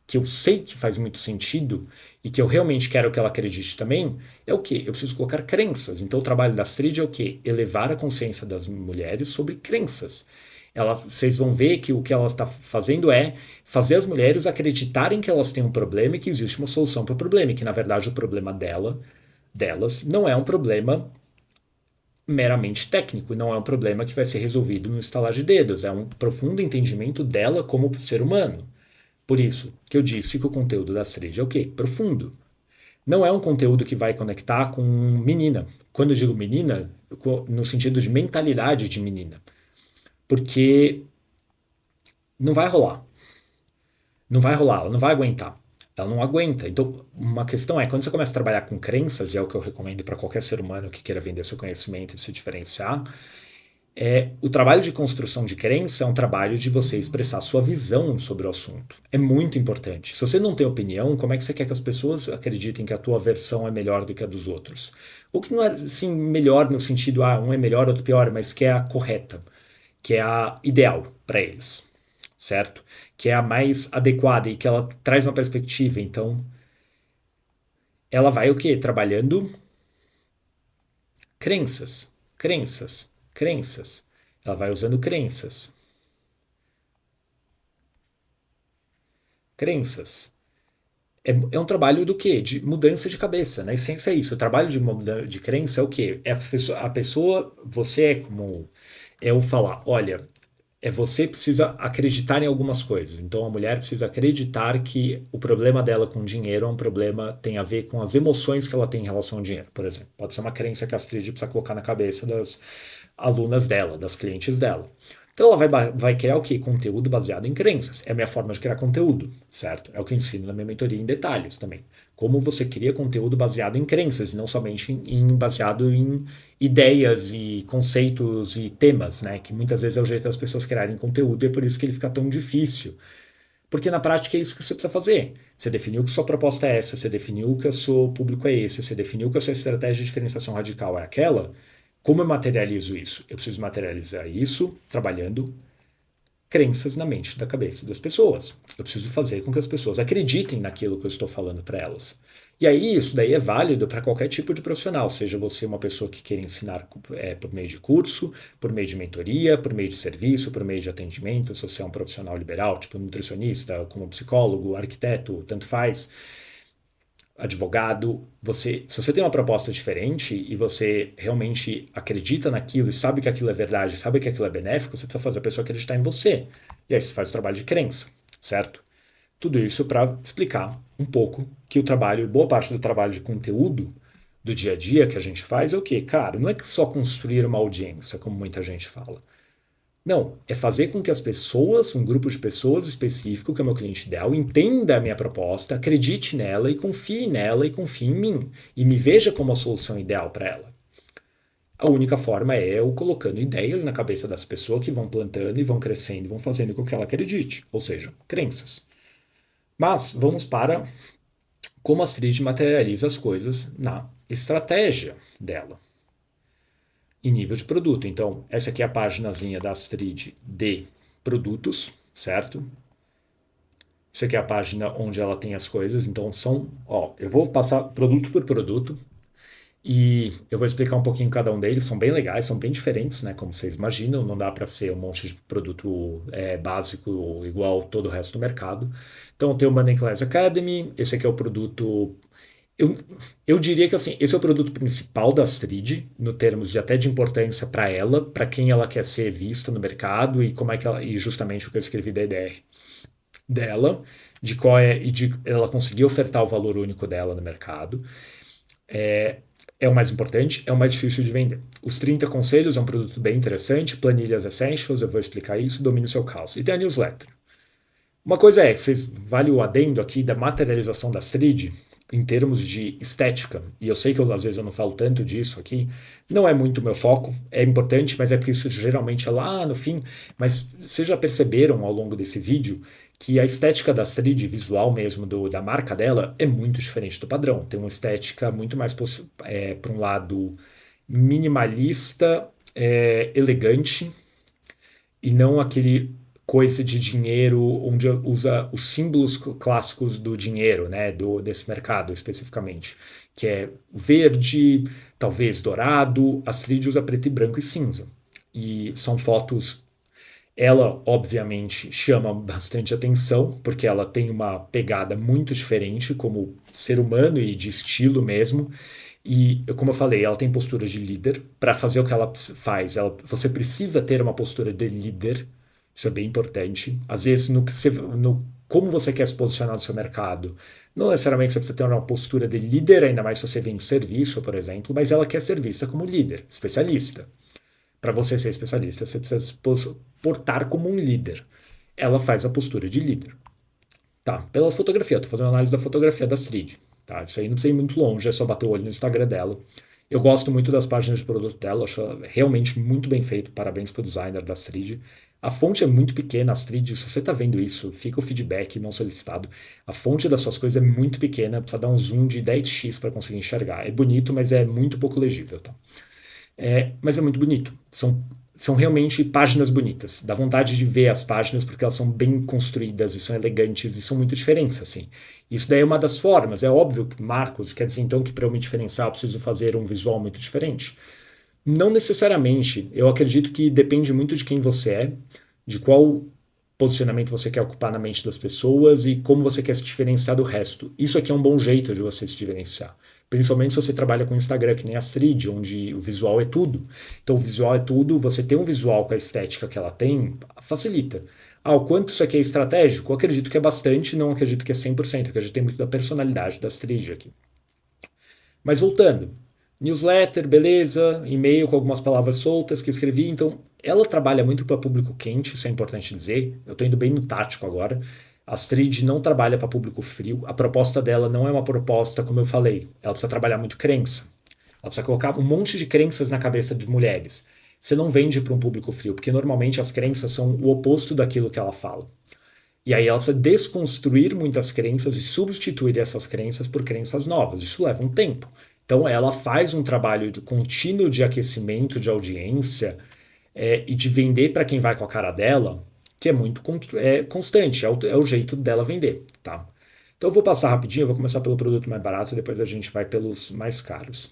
que eu sei que faz muito sentido e que eu realmente quero que ela acredite também, é o quê? Eu preciso colocar crenças. Então o trabalho da Astrid é o quê? Elevar a consciência das mulheres sobre crenças. Vocês vão ver que o que ela está fazendo é fazer as mulheres acreditarem que elas têm um problema e que existe uma solução para o problema, e que na verdade o problema delas não é um problema meramente técnico, não é um problema que vai ser resolvido no estalar de dedos, é um profundo entendimento dela como ser humano. Por isso que eu disse que o conteúdo da Astrid é o quê? Profundo. Não é um conteúdo que vai conectar com menina. Quando eu digo menina, no sentido de mentalidade de menina. Porque não vai rolar. Não vai rolar, ela não vai aguentar. Ela não aguenta. Então, uma questão é, quando você começa a trabalhar com crenças, e é o que eu recomendo para qualquer ser humano que queira vender seu conhecimento e se diferenciar, o trabalho de construção de crença é um trabalho de você expressar sua visão sobre o assunto. É muito importante. Se você não tem opinião, como é que você quer que as pessoas acreditem que a tua versão é melhor do que a dos outros? Ou que não é assim melhor no sentido, um é melhor, outro pior, mas que é a correta, que é a ideal para eles, certo? Que é a mais adequada e que ela traz uma perspectiva. Então, ela vai o quê? Trabalhando crenças, crenças, crenças. Ela vai usando crenças. Crenças. É um trabalho do quê? De mudança de cabeça. Na essência é isso. O trabalho de crença é o quê? É a pessoa, você é como eu falar, olha, você precisa acreditar em algumas coisas. Então a mulher precisa acreditar que o problema dela com dinheiro é um problema, tem a ver com as emoções que ela tem em relação ao dinheiro, por exemplo. Pode ser uma crença que a Astrid precisa colocar na cabeça das alunas dela, das clientes dela. Então ela vai criar o quê? Conteúdo baseado em crenças. É a minha forma de criar conteúdo, certo? É o que eu ensino na minha mentoria em detalhes também. Como você cria conteúdo baseado em crenças, não somente baseado em ideias e conceitos e temas, né? Que muitas vezes é o jeito das pessoas criarem conteúdo e é por isso que ele fica tão difícil. Porque na prática é isso que você precisa fazer. Você definiu que sua proposta é essa, você definiu que o seu público é esse, você definiu que a sua estratégia de diferenciação radical é aquela. Como eu materializo isso? Eu preciso materializar isso trabalhando crenças na mente, da cabeça das pessoas. Eu preciso fazer com que as pessoas acreditem naquilo que eu estou falando para elas. E aí, isso daí é válido para qualquer tipo de profissional, seja você uma pessoa que queira ensinar por meio de curso, por meio de mentoria, por meio de serviço, por meio de atendimento, se você é um profissional liberal, tipo nutricionista, como psicólogo, arquiteto, tanto faz. advogado, se você tem uma proposta diferente e você realmente acredita naquilo e sabe que aquilo é verdade, sabe que aquilo é benéfico, você precisa fazer a pessoa acreditar em você. E aí você faz o trabalho de crença, certo? Tudo isso para explicar um pouco que o trabalho, boa parte do trabalho de conteúdo do dia a dia que a gente faz é o quê? Cara, não é só construir uma audiência, como muita gente fala. Não, é fazer com que as pessoas, um grupo de pessoas específico, que é o meu cliente ideal, entenda a minha proposta, acredite nela e confie em mim. E me veja como a solução ideal para ela. A única forma é eu colocando ideias na cabeça das pessoas que vão plantando e vão crescendo e vão fazendo com que ela acredite. Ou seja, crenças. Mas vamos para como a Astrid materializa as coisas na estratégia dela em nível de produto. Então, essa aqui é a paginazinha da Astrid de produtos, certo? Isso aqui é a página onde ela tem as coisas. Então, eu vou passar produto por produto e eu vou explicar um pouquinho cada um deles. São bem legais, são bem diferentes, né? Como vocês imaginam, não dá para ser um monte de produto básico igual todo o resto do mercado. Então, tem o Money Class Academy. Esse aqui é o produto. Eu, eu diria que assim, esse é o produto principal da Astrid, no termos de até de importância para ela, para quem ela quer ser vista no mercado e como é que ela, e justamente o que eu escrevi da ideia dela, de qual é e de ela conseguir ofertar o valor único dela no mercado. É o mais importante, é o mais difícil de vender. Os 30 conselhos é um produto bem interessante, planilhas essentials, eu vou explicar isso, domine o seu caos. E tem a newsletter. Uma coisa é, vale o adendo aqui da materialização da Astrid, em termos de estética, e eu sei que às vezes eu não falo tanto disso aqui, não é muito meu foco, é importante, mas é porque isso geralmente é lá no fim, mas vocês já perceberam ao longo desse vídeo que a estética da Astrid, visual mesmo da marca dela, é muito diferente do padrão, tem uma estética muito mais para um lado minimalista, elegante, e não aquele coisa de dinheiro onde usa os símbolos clássicos do dinheiro, né, desse mercado especificamente, que é verde, talvez dourado, a Astrid usa preto e branco e cinza. E são fotos, ela obviamente chama bastante atenção, porque ela tem uma pegada muito diferente como ser humano e de estilo mesmo. E, como eu falei, ela tem postura de líder. Para fazer o que ela faz, você precisa ter uma postura de líder. Isso é bem importante. Às vezes, como você quer se posicionar no seu mercado, não necessariamente você precisa ter uma postura de líder, ainda mais se você vende serviço, por exemplo, mas ela quer ser vista como líder, especialista. Para você ser especialista, você precisa se portar como um líder. Ela faz a postura de líder. Tá, pelas fotografias, estou fazendo análise da fotografia da Astrid. Tá, isso aí não precisa ir muito longe, é só bater o olho no Instagram dela. Eu gosto muito das páginas de produto dela, acho realmente muito bem feito. Parabéns para o designer da Astrid. A fonte é muito pequena, Astrid, se você está vendo isso, fica o feedback não solicitado. A fonte das suas coisas é muito pequena, precisa dar um zoom de 10x para conseguir enxergar. É bonito, mas é muito pouco legível. Tá? Mas é muito bonito. São realmente páginas bonitas. Dá vontade de ver as páginas porque elas são bem construídas e são elegantes e são muito diferentes, assim. Isso daí é uma das formas. É óbvio que, Marcos, quer dizer então que para eu me diferenciar eu preciso fazer um visual muito diferente? Não necessariamente. Eu acredito que depende muito de quem você é, de qual posicionamento você quer ocupar na mente das pessoas e como você quer se diferenciar do resto. Isso aqui é um bom jeito de você se diferenciar. Principalmente se você trabalha com Instagram, que nem a Astrid, onde o visual é tudo. Então, o visual é tudo, você ter um visual com a estética que ela tem, facilita. O quanto isso aqui é estratégico? Eu acredito que é bastante, não acredito que é 100%, acredito que tem muito da personalidade da Astrid aqui. Mas voltando, newsletter, beleza, e-mail com algumas palavras soltas que eu escrevi, então ela trabalha muito para público quente, isso é importante dizer, eu estou indo bem no tático agora. A Astrid não trabalha para público frio. A proposta dela não é uma proposta, como eu falei. Ela precisa trabalhar muito crença. Ela precisa colocar um monte de crenças na cabeça de mulheres. Você não vende para um público frio, porque normalmente as crenças são o oposto daquilo que ela fala. E aí ela precisa desconstruir muitas crenças e substituir essas crenças por crenças novas. Isso leva um tempo. Então ela faz um trabalho contínuo de aquecimento de audiência e de vender para quem vai com a cara dela, que é muito constante, é o jeito dela vender, tá? Então eu vou passar rapidinho, eu vou começar pelo produto mais barato, depois a gente vai pelos mais caros.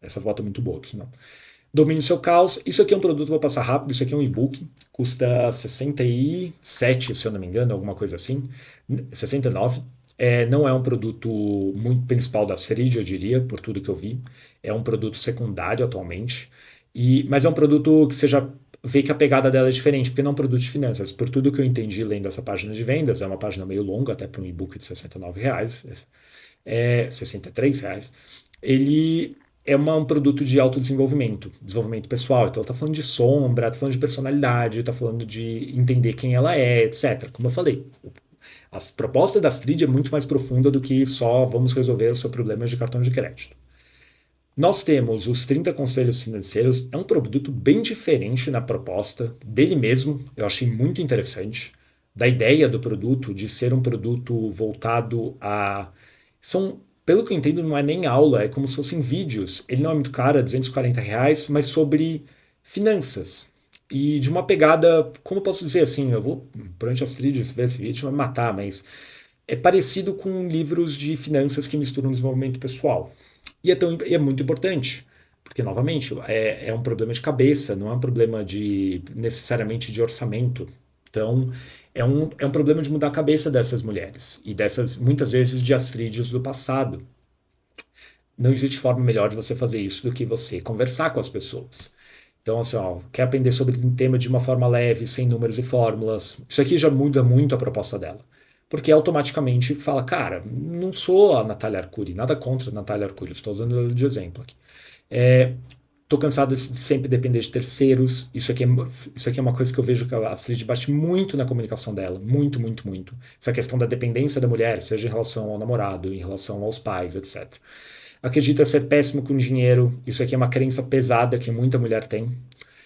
Essa volta é muito boa, senão. Domine o seu caos. Isso aqui é um produto, vou passar rápido, isso aqui é um e-book, custa 67, se eu não me engano, alguma coisa assim, 69. Não é um produto muito principal da Astrid, eu diria, por tudo que eu vi. É um produto secundário atualmente. Mas é um produto que você já vê que a pegada dela é diferente, porque não é um produto de finanças. Por tudo que eu entendi lendo essa página de vendas, é uma página meio longa, até para um e-book de R$ 69, R$ 63. Ele um produto de autodesenvolvimento, desenvolvimento pessoal. Então, está falando de sombra, está falando de personalidade, está falando de entender quem ela é, etc. Como eu falei, a proposta da Astrid é muito mais profunda do que só vamos resolver o seu problema de cartão de crédito. Nós temos os 30 conselhos financeiros, é um produto bem diferente na proposta dele mesmo, eu achei muito interessante, da ideia do produto, de ser um produto voltado a... pelo que eu entendo, não é nem aula, é como se fossem vídeos. Ele não é muito caro, é R$ 240, mas sobre finanças. E de uma pegada, como eu posso dizer assim, eu vou, durante as trilhas, ver esse vídeo, vai me matar, mas é parecido com livros de finanças que misturam desenvolvimento pessoal. E é muito importante, porque, novamente, é um problema de cabeça, não é um problema necessariamente de orçamento. Então, é um problema de mudar a cabeça dessas mulheres e dessas, muitas vezes, de Astrides do passado. Não existe forma melhor de você fazer isso do que você conversar com as pessoas. Então, assim, ó, quer aprender sobre um tema de uma forma leve, sem números e fórmulas. Isso aqui já muda muito a proposta dela. Porque automaticamente fala, cara, não sou a Natália Arcuri, nada contra a Natália Arcuri, estou usando ela de exemplo aqui. Tô cansado de sempre depender de terceiros. Isso aqui é uma coisa que eu vejo que a Astrid bate muito na comunicação dela. Muito, muito, muito. Essa questão da dependência da mulher, seja em relação ao namorado, em relação aos pais, etc. Acredita ser péssimo com dinheiro. Isso aqui é uma crença pesada que muita mulher tem.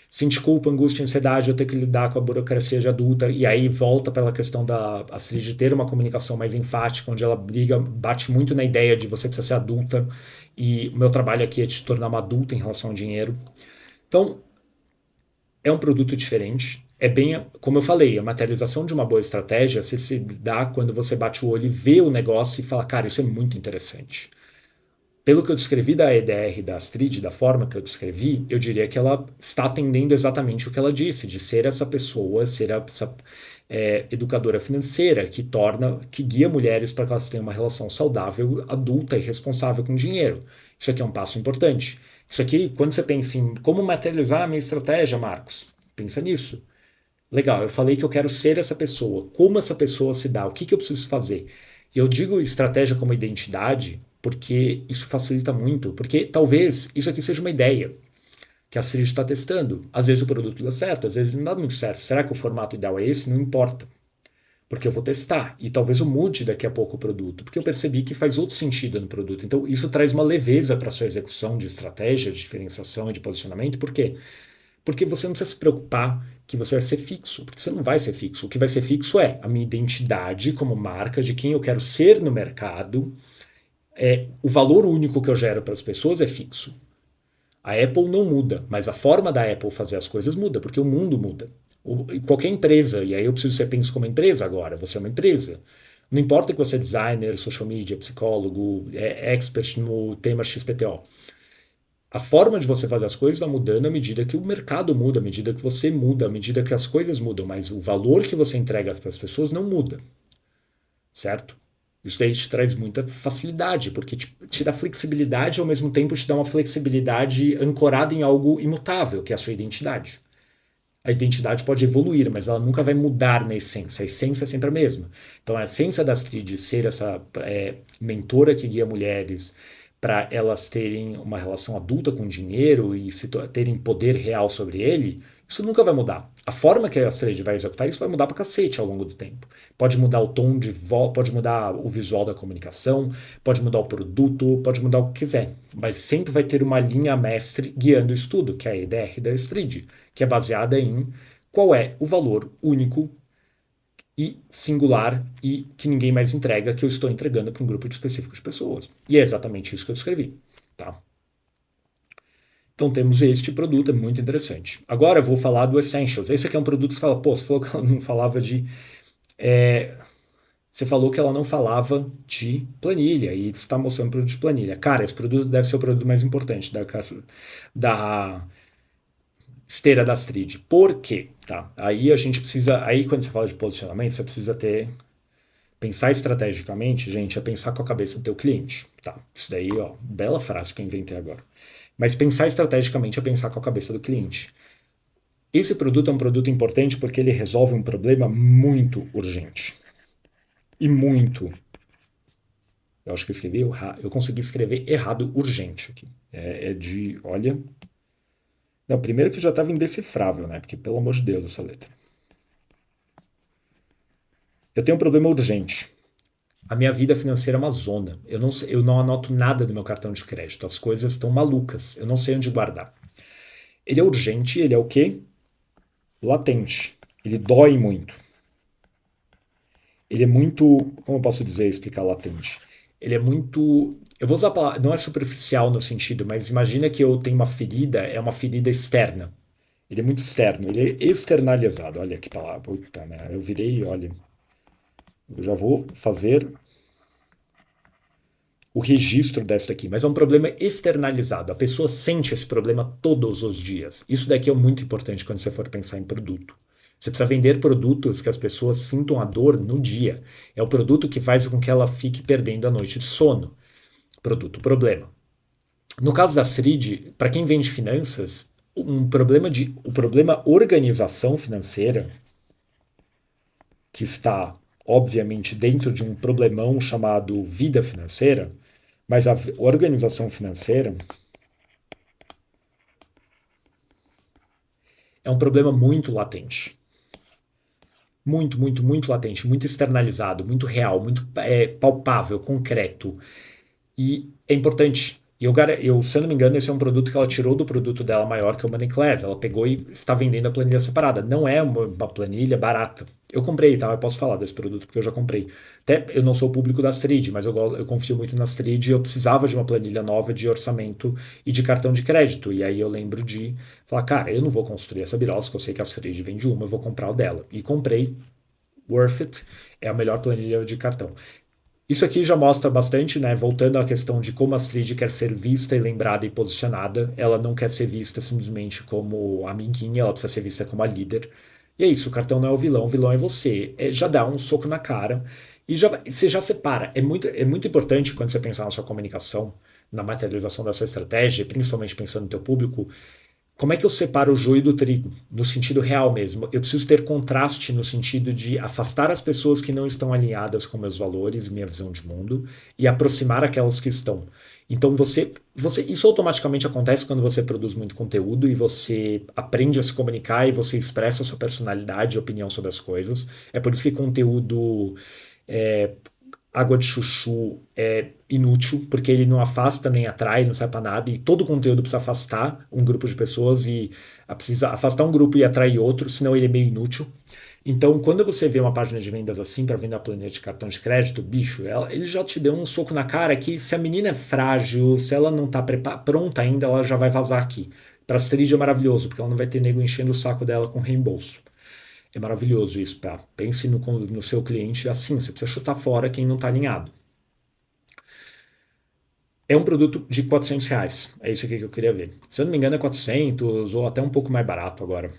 Sente culpa, angústia, ansiedade, eu ter que lidar com a burocracia de adulta. E aí volta pela questão da Astrid ter uma comunicação mais enfática, onde ela bate muito na ideia de você precisa ser adulta. E o meu trabalho aqui é te tornar uma adulta em relação ao dinheiro. Então, é um produto diferente. É bem, como eu falei, a materialização de uma boa estratégia se dá quando você bate o olho e vê o negócio e fala, cara, isso é muito interessante. Pelo que eu descrevi da EDR da Astrid, da forma que eu descrevi, eu diria que ela está atendendo exatamente o que ela disse, de ser essa pessoa, ser essa educadora financeira que guia mulheres para que elas tenham uma relação saudável, adulta e responsável com dinheiro. Isso aqui é um passo importante. Isso aqui, quando você pensa em como materializar a minha estratégia, Marcos, pensa nisso. Legal, eu falei que eu quero ser essa pessoa. Como essa pessoa se dá? O que eu preciso fazer? E eu digo estratégia como identidade porque isso facilita muito. Porque talvez isso aqui seja uma ideia que a Astrid está testando. Às vezes o produto dá certo, às vezes não dá muito certo. Será que o formato ideal é esse? Não importa. Porque eu vou testar. E talvez eu mude daqui a pouco o produto. Porque eu percebi que faz outro sentido no produto. Então isso traz uma leveza para a sua execução de estratégia, de diferenciação e de posicionamento. Por quê? Porque você não precisa se preocupar que você vai ser fixo, porque você não vai ser fixo. O que vai ser fixo é a minha identidade como marca, de quem eu quero ser no mercado. O valor único que eu gero para as pessoas é fixo. A Apple não muda, mas a forma da Apple fazer as coisas muda, porque o mundo muda. Qualquer empresa, e aí eu preciso ser penso como empresa agora, você é uma empresa. Não importa que você é designer, social media, psicólogo, expert no tema XPTO. A forma de você fazer as coisas vai mudando à medida que o mercado muda, à medida que você muda, à medida que as coisas mudam, mas o valor que você entrega para as pessoas não muda, certo? Isso daí te traz muita facilidade, porque te dá flexibilidade e ao mesmo tempo te dá uma flexibilidade ancorada em algo imutável, que é a sua identidade. A identidade pode evoluir, mas ela nunca vai mudar na essência. A essência é sempre a mesma. Então, a essência da Astrid ser essa mentora que guia mulheres para elas terem uma relação adulta com o dinheiro e terem poder real sobre ele, isso nunca vai mudar. A forma que a Astrid vai executar isso vai mudar pra cacete ao longo do tempo. Pode mudar o tom de voz, pode mudar o visual da comunicação, pode mudar o produto, pode mudar o que quiser. Mas sempre vai ter uma linha mestre guiando isso tudo, que é a EDR da Astrid, que é baseada em qual é o valor único e singular e que ninguém mais entrega, que eu estou entregando para um grupo específico de pessoas. E é exatamente isso que eu descrevi. Tá? Então temos este produto, é muito interessante. Agora eu vou falar do Essentials. Esse aqui é um produto que você fala, pô, você falou que ela não falava de... Você falou que ela não falava de planilha e está mostrando produto de planilha. Cara, esse produto deve ser o produto mais importante da esteira da Astrid. Por quê? Tá? Aí a gente precisa... Aí quando você fala de posicionamento, você precisa ter Pensar estrategicamente, gente, é pensar com a cabeça do teu cliente. Tá, isso daí, ó, bela frase que eu inventei agora. Mas pensar estrategicamente é pensar com a cabeça do cliente. Esse produto é um produto importante porque ele resolve um problema muito urgente. E muito. Eu acho que eu escrevi errado. Eu consegui escrever errado urgente aqui. Olha. Não, primeiro que já estava indecifrável, né? Porque, pelo amor de Deus, essa letra. Eu tenho um problema urgente. A minha vida financeira é uma zona. Eu não anoto nada do meu cartão de crédito. As coisas estão malucas. Eu não sei onde guardar. Ele é urgente, ele é o quê? Latente. Ele dói muito. Ele é muito. Como eu posso dizer, explicar latente? Ele é muito. Eu vou usar a palavra. Não é superficial no sentido, mas imagina que eu tenho uma ferida, é uma ferida externa. Ele é muito externo, ele é externalizado. Olha que palavra. Puta, né? Eu virei, olha. Eu já vou fazer o registro dessa aqui, mas é um problema externalizado. A pessoa sente esse problema todos os dias. Isso daqui é muito importante quando você for pensar em produto. Você precisa vender produtos que as pessoas sintam a dor no dia. É o produto que faz com que ela fique perdendo a noite de sono. Produto, problema. No caso da Astrid, para quem vende finanças, o problema organização financeira, que está obviamente dentro de um problemão chamado vida financeira, mas a organização financeira é um problema muito latente. Muito, muito, muito latente, muito externalizado, muito real, muito palpável, concreto. E é importante. Se eu não me engano, esse é um produto que ela tirou do produto dela maior, que é o Money Class. Ela pegou e está vendendo a planilha separada. Não é uma planilha barata. Eu comprei, tá? Eu posso falar desse produto porque eu já comprei. Até eu não sou o público da Astrid, mas eu confio muito na Astrid e eu precisava de uma planilha nova de orçamento e de cartão de crédito. E aí eu lembro de falar, cara, eu não vou construir essa birosca, eu sei que a Astrid vende uma, eu vou comprar o dela. E comprei. Worth it. É a melhor planilha de cartão. Isso aqui já mostra bastante, né? Voltando à questão de como a Astrid quer ser vista e lembrada e posicionada. Ela não quer ser vista simplesmente como a amiguinha, ela precisa ser vista como a líder. E é isso, o cartão não é o vilão é você. Já dá um soco na cara e você já separa. É muito importante quando você pensar na sua comunicação, na materialização da sua estratégia, principalmente pensando no teu público, como é que eu separo o joio do trigo? No sentido real mesmo. Eu preciso ter contraste no sentido de afastar as pessoas que não estão alinhadas com meus valores e minha visão de mundo e aproximar aquelas que estão. Então isso automaticamente acontece quando você produz muito conteúdo e você aprende a se comunicar e você expressa a sua personalidade e opinião sobre as coisas. É por isso que conteúdo água de chuchu é inútil, porque ele não afasta nem atrai, não serve para nada, e todo conteúdo precisa afastar um grupo de pessoas e precisa afastar um grupo e atrair outro, senão ele é meio inútil. Então, quando você vê uma página de vendas assim para vender a planilha de cartão de crédito, bicho, ele já te deu um soco na cara que se a menina é frágil, se ela não tá pronta ainda, ela já vai vazar aqui. Para a Astrid é maravilhoso, porque ela não vai ter nego enchendo o saco dela com reembolso. É maravilhoso isso, tá? Pense no seu cliente assim, você precisa chutar fora quem não está alinhado. É um produto de R$ 400, é isso aqui que eu queria ver. Se eu não me engano é 400 ou até um pouco mais barato agora.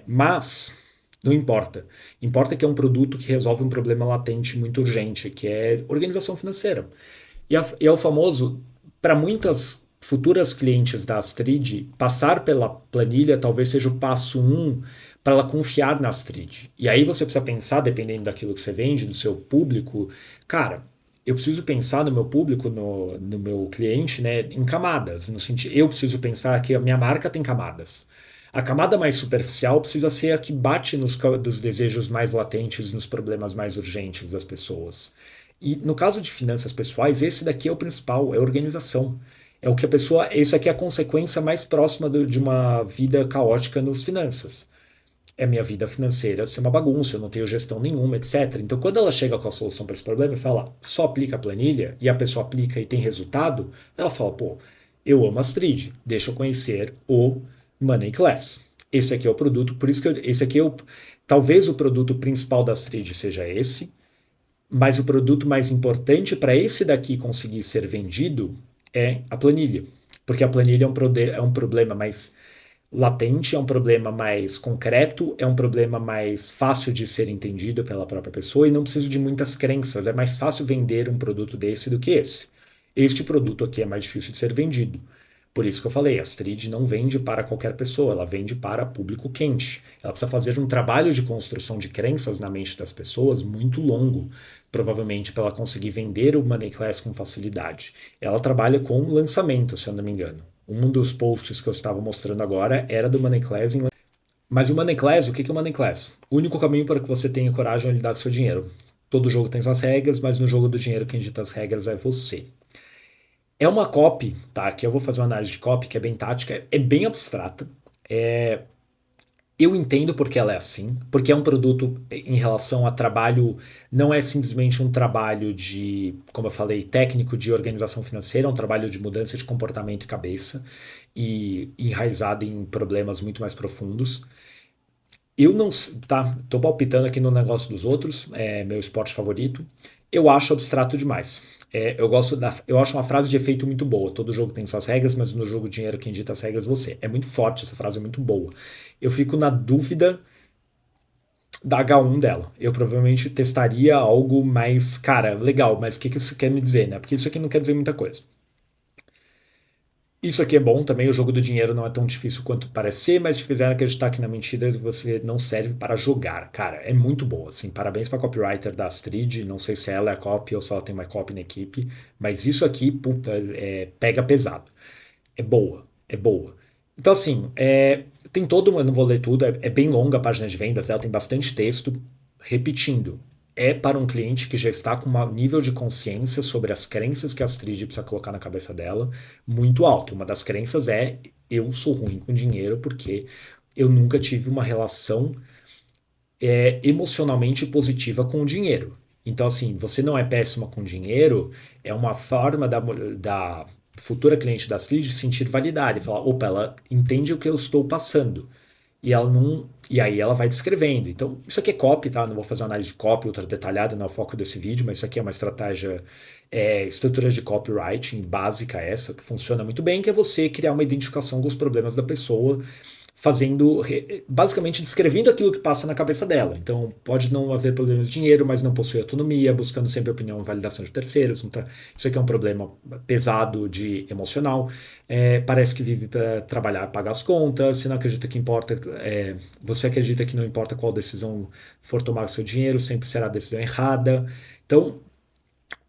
Mas não importa. Importa que é um produto que resolve um problema latente muito urgente, que é organização financeira. E é o famoso, para muitas futuras clientes da Astrid, passar pela planilha talvez seja o passo 1 para ela confiar na Astrid. E aí você precisa pensar, dependendo daquilo que você vende, do seu público, cara, eu preciso pensar no meu público, no meu cliente, né, em camadas. No sentido, eu preciso pensar que a minha marca tem camadas. A camada mais superficial precisa ser a que bate dos desejos mais latentes, nos problemas mais urgentes das pessoas. E no caso de finanças pessoais, esse daqui é o principal, é a organização. É o que a pessoa. Isso aqui é a consequência mais próxima de uma vida caótica nas finanças. É minha vida financeira ser uma bagunça, eu não tenho gestão nenhuma, etc. Então, quando ela chega com a solução para esse problema e fala, só aplica a planilha, e a pessoa aplica e tem resultado, ela fala, pô, eu amo a Astrid, deixa eu conhecer o Money Class. Esse aqui é o produto, por isso que esse aqui talvez o produto principal da Astrid seja esse, mas o produto mais importante para esse daqui conseguir ser vendido é a planilha. Porque a planilha é um problema mais latente, é um problema mais concreto, é um problema mais fácil de ser entendido pela própria pessoa e não preciso de muitas crenças. É mais fácil vender um produto desse do que esse. Este produto aqui é mais difícil de ser vendido. Por isso que eu falei, a Astrid não vende para qualquer pessoa, ela vende para público quente. Ela precisa fazer um trabalho de construção de crenças na mente das pessoas muito longo, provavelmente para ela conseguir vender o Money Class com facilidade. Ela trabalha com lançamento, se eu não me engano. Um dos posts que eu estava mostrando agora era do Money Class. Mas o Money Class, o que é o Money Class? O único caminho para que você tenha coragem é lidar com seu dinheiro. Todo jogo tem suas regras, mas no jogo do dinheiro quem dita as regras é você. É uma copy, tá? Aqui eu vou fazer uma análise de copy que é bem tática, é bem abstrata. Eu entendo porque ela é assim, porque é um produto em relação a trabalho, não é simplesmente um trabalho de, como eu falei, técnico de organização financeira, é um trabalho de mudança de comportamento e cabeça e enraizado em problemas muito mais profundos. Eu não, tá, tô palpitando aqui no negócio dos outros, é meu esporte favorito. Eu acho abstrato demais. Eu acho uma frase de efeito muito boa. Todo jogo tem suas regras, mas no jogo dinheiro quem dita as regras é você. É muito forte, essa frase é muito boa. Eu fico na dúvida da H1 dela. Eu provavelmente testaria algo mais, cara, legal, mas o que isso quer me dizer, né? Porque isso aqui não quer dizer muita coisa. Isso aqui é bom também, o jogo do dinheiro não é tão difícil quanto parece ser, mas te fizeram acreditar que na mentira você não serve para jogar. Cara, é muito boa, assim, parabéns para a copywriter da Astrid, não sei se ela é a copy ou se ela tem uma copy na equipe, mas isso aqui, puta, pega pesado. É boa, é boa. Então, assim, tem todo, eu não vou ler tudo, é bem longa a página de vendas, ela tem bastante texto. Repetindo, é para um cliente que já está com um nível de consciência sobre as crenças que a Astrid precisa colocar na cabeça dela muito alto. Uma das crenças é: eu sou ruim com dinheiro porque eu nunca tive uma relação emocionalmente positiva com o dinheiro. Então, assim, você não é péssima com dinheiro, é uma forma da futura cliente da Astrid sentir validade, falar: opa, ela entende o que eu estou passando. E ela não. E aí ela vai descrevendo. Então, isso aqui é copy, tá? Não vou fazer uma análise de copy ultra detalhada, não é o foco desse vídeo, mas isso aqui é uma estratégia, estrutura de copywriting básica essa, que funciona muito bem, que é você criar uma identificação com os problemas da pessoa, fazendo, basicamente descrevendo aquilo que passa na cabeça dela. Então, pode não haver problemas de dinheiro, mas não possui autonomia, buscando sempre opinião e validação de terceiros. Então, isso aqui é um problema pesado de emocional. Parece que vive para trabalhar, pagar as contas. Você não acredita que importa, você acredita que não importa qual decisão for tomar o seu dinheiro, sempre será a decisão errada. Então,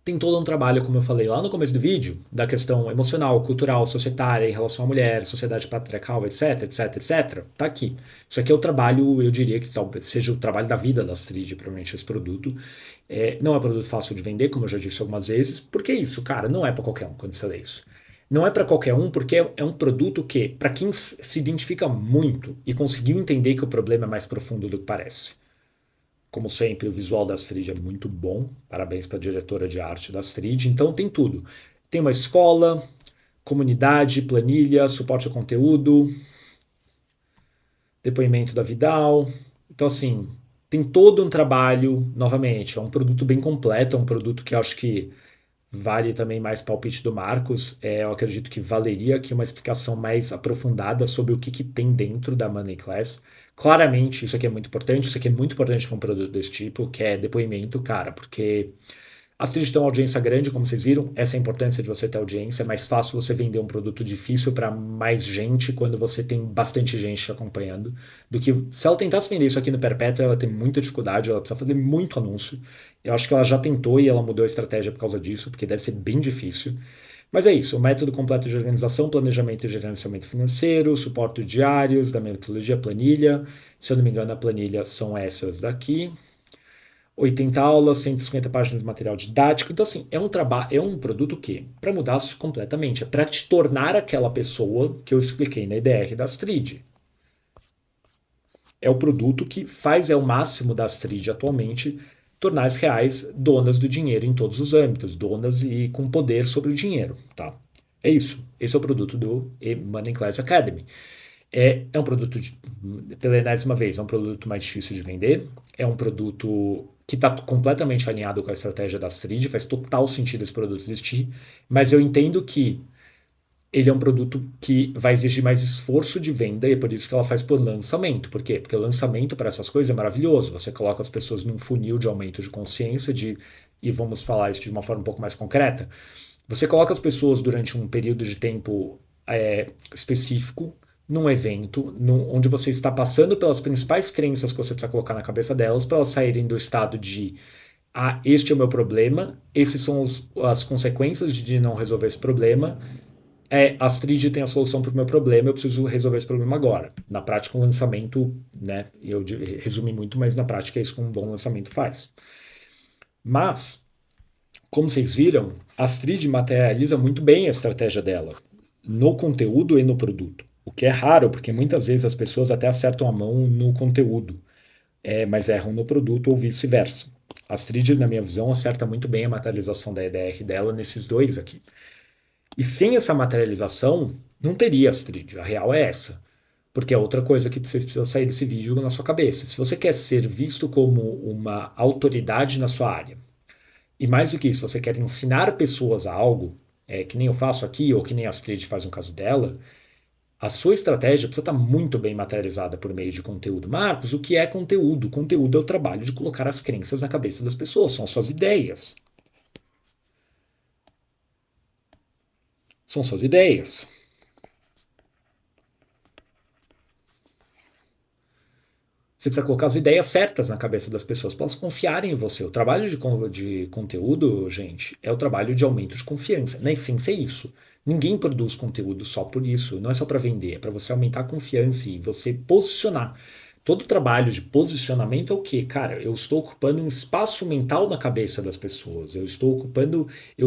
tem todo um trabalho, como eu falei lá no começo do vídeo, da questão emocional, cultural, societária, em relação à mulher, sociedade patriarcal, etc, etc, etc. Tá aqui. Isso aqui é o trabalho, eu diria que talvez seja o trabalho da vida da Astrid, provavelmente, esse produto. Não é um produto fácil de vender, como eu já disse algumas vezes. Por que isso, cara? Não é para qualquer um quando você lê isso. Não é para qualquer um, porque é um produto que, para quem se identifica muito e conseguiu entender que o problema é mais profundo do que parece. Como sempre, o visual da Astrid é muito bom. Parabéns para a diretora de arte da Astrid. Então tem tudo. Tem uma escola, comunidade, planilha, suporte a conteúdo, depoimento da Vidal. Então, assim, tem todo um trabalho, novamente, é um produto bem completo, é um produto que eu acho que vale também mais palpite do Marcos. Eu acredito que valeria aqui uma explicação mais aprofundada sobre o que tem dentro da Money Class. Claramente, isso aqui é muito importante. Isso aqui é muito importante para um produto desse tipo, que é depoimento, cara, porque as trilhas têm uma audiência grande, como vocês viram. Essa é a importância de você ter audiência. É mais fácil você vender um produto difícil para mais gente quando você tem bastante gente te acompanhando. Do que se ela tentasse vender isso aqui no Perpétua, ela tem muita dificuldade, ela precisa fazer muito anúncio. Eu acho que ela já tentou e ela mudou a estratégia por causa disso, porque deve ser bem difícil. Mas é isso, o método completo de organização, planejamento e gerenciamento financeiro, suporte diários da metodologia planilha. Se eu não me engano, a planilha são essas daqui. 80 aulas, 150 páginas de material didático. Então, assim, é um trabalho, é um produto que, para mudar isso completamente, é para te tornar aquela pessoa que eu expliquei na IDR da Astrid. É o produto que faz o máximo da Astrid atualmente tornar as reais donas do dinheiro em todos os âmbitos, donas e com poder sobre o dinheiro, tá? É isso. Esse é o produto do Money Class Academy. É um produto, pela enésima vez, é um produto mais difícil de vender, é um produto que está completamente alinhado com a estratégia da Astrid, faz total sentido esse produto existir, mas eu entendo que ele é um produto que vai exigir mais esforço de venda e é por isso que ela faz por lançamento. Por quê? Porque o lançamento para essas coisas é maravilhoso. Você coloca as pessoas num funil de aumento de consciência e vamos falar isso de uma forma um pouco mais concreta. Você coloca as pessoas durante um período de tempo específico, num evento, onde você está passando pelas principais crenças que você precisa colocar na cabeça delas para elas saírem do estado de este é o meu problema, esses são as consequências de não resolver esse problema. Astrid tem a solução para o meu problema, eu preciso resolver esse problema agora. Na prática, um lançamento, né? Eu resumi muito, mas na prática é isso que um bom lançamento faz. Mas, como vocês viram, a Astrid materializa muito bem a estratégia dela no conteúdo e no produto. O que é raro, porque muitas vezes as pessoas até acertam a mão no conteúdo, mas erram no produto ou vice-versa. A Astrid, na minha visão, acerta muito bem a materialização da EDR dela nesses dois aqui. E sem essa materialização, não teria Astrid. A real é essa. Porque é outra coisa que vocês precisam sair desse vídeo na sua cabeça. Se você quer ser visto como uma autoridade na sua área, e mais do que isso, você quer ensinar pessoas a algo, que nem eu faço aqui, ou que nem a Astrid faz no caso dela, a sua estratégia precisa estar muito bem materializada por meio de conteúdo. Marcos, o que é conteúdo? Conteúdo é o trabalho de colocar as crenças na cabeça das pessoas, são suas ideias. São suas ideias. Você precisa colocar as ideias certas na cabeça das pessoas para elas confiarem em você. O trabalho de conteúdo, gente, é o trabalho de aumento de confiança. Na essência é isso. Ninguém produz conteúdo só por isso. Não é só para vender, é para você aumentar a confiança e você posicionar. Todo trabalho de posicionamento é o quê? Cara, eu estou ocupando um espaço mental na cabeça das pessoas. Eu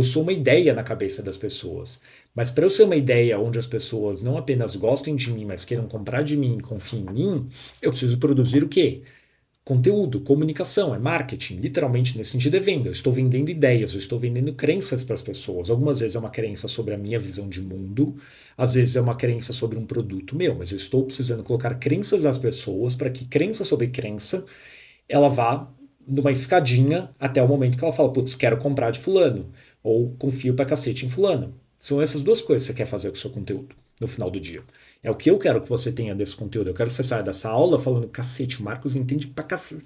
sou uma ideia na cabeça das pessoas. Mas para eu ser uma ideia onde as pessoas não apenas gostem de mim, mas queiram comprar de mim e confiem em mim, eu preciso produzir o quê? Conteúdo, comunicação, é marketing. Literalmente, nesse sentido, é venda. Eu estou vendendo ideias, eu estou vendendo crenças para as pessoas. Algumas vezes é uma crença sobre a minha visão de mundo, às vezes é uma crença sobre um produto meu, mas eu estou precisando colocar crenças nas pessoas para que crença sobre crença ela vá numa escadinha até o momento que ela fala, putz, quero comprar de fulano, ou confio pra cacete em fulano. São essas duas coisas que você quer fazer com o seu conteúdo no final do dia. É o que eu quero que você tenha desse conteúdo. Eu quero que você saia dessa aula falando, cacete, o Marcos entende pra cacete,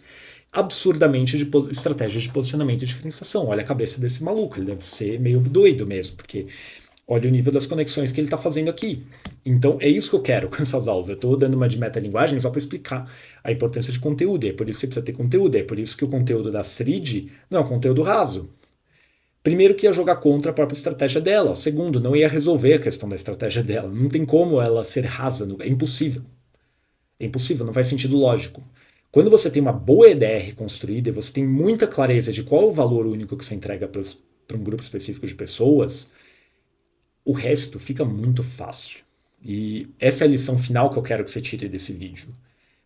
absurdamente de estratégias de posicionamento e diferenciação. Olha a cabeça desse maluco, ele deve ser meio doido mesmo, porque olha o nível das conexões que ele está fazendo aqui. Então é isso que eu quero com essas aulas. Eu estou dando uma de metalinguagem só para explicar a importância de conteúdo. E é por isso que você precisa ter conteúdo. É por isso que o conteúdo da Astrid não é um conteúdo raso. Primeiro que ia jogar contra a própria estratégia dela. Segundo, não ia resolver a questão da estratégia dela. Não tem como ela ser rasa. É impossível. É impossível, não faz sentido lógico. Quando você tem uma boa EDR construída e você tem muita clareza de qual é o valor único que você entrega para um grupo específico de pessoas, o resto fica muito fácil. E essa é a lição final que eu quero que você tire desse vídeo.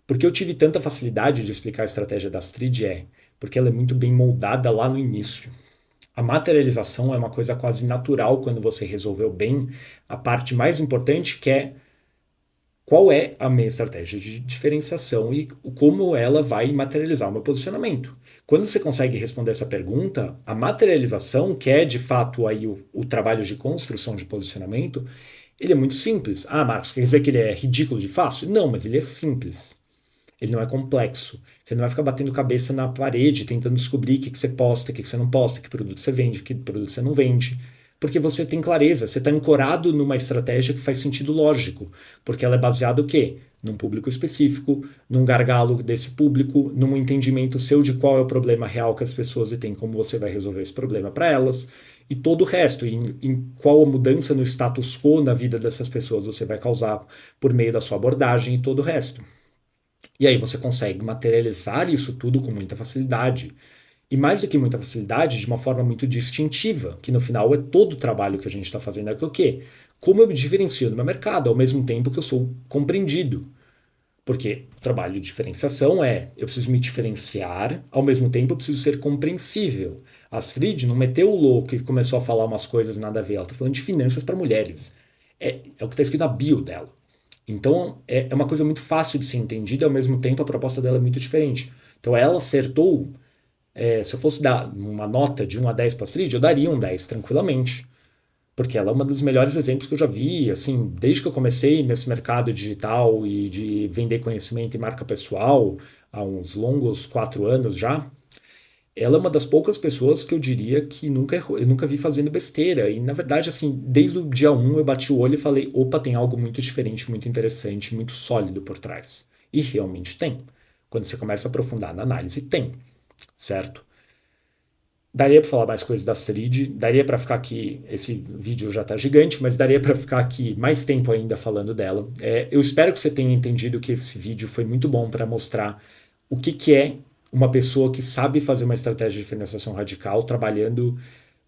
Porque eu tive tanta facilidade de explicar a estratégia da Astrid porque ela é muito bem moldada lá no início. A materialização é uma coisa quase natural quando você resolveu bem a parte mais importante, que é qual é a minha estratégia de diferenciação e como ela vai materializar o meu posicionamento. Quando você consegue responder essa pergunta, a materialização, que é de fato aí o trabalho de construção de posicionamento, ele é muito simples. Ah, Marcos, quer dizer que ele é ridículo de fácil? Não, mas ele é simples. Ele não é complexo. Você não vai ficar batendo cabeça na parede tentando descobrir o que você posta, o que você não posta, que produto você vende, que produto você não vende. Porque você tem clareza, você está ancorado numa estratégia que faz sentido lógico. Porque ela é baseada o quê? Num público específico, num gargalo desse público, num entendimento seu de qual é o problema real que as pessoas têm, como você vai resolver esse problema para elas, e todo o resto, em qual a mudança no status quo na vida dessas pessoas você vai causar por meio da sua abordagem e todo o resto. E aí você consegue materializar isso tudo com muita facilidade. E mais do que muita facilidade, de uma forma muito distintiva, que no final é todo o trabalho que a gente está fazendo aqui o quê? Como eu me diferencio no meu mercado, ao mesmo tempo que eu sou compreendido. Porque o trabalho de diferenciação eu preciso me diferenciar, ao mesmo tempo eu preciso ser compreensível. A Astrid não meteu o louco e começou a falar umas coisas nada a ver, ela está falando de finanças para mulheres. É o que está escrito na bio dela. Então é uma coisa muito fácil de ser entendida, ao mesmo tempo a proposta dela é muito diferente. Então ela acertou, se eu fosse dar uma nota de 1 a 10 para a Astrid, eu daria um 10 tranquilamente. porque ela é uma dos melhores exemplos que eu já vi, assim, desde que eu comecei nesse mercado digital e de vender conhecimento e marca pessoal, há uns longos 4 anos já. Ela é uma das poucas pessoas que eu diria que nunca errou, eu nunca vi fazendo besteira. E, na verdade, assim, desde o dia 1 eu bati o olho e falei, opa, tem algo muito diferente, muito interessante, muito sólido por trás. E realmente tem. Quando você começa a aprofundar na análise, tem, certo? Daria para falar mais coisas da Astrid, daria para ficar aqui, esse vídeo já está gigante, mas daria para ficar aqui mais tempo ainda falando dela. Eu espero que você tenha entendido que esse vídeo foi muito bom para mostrar o que é uma pessoa que sabe fazer uma estratégia de diferenciação radical trabalhando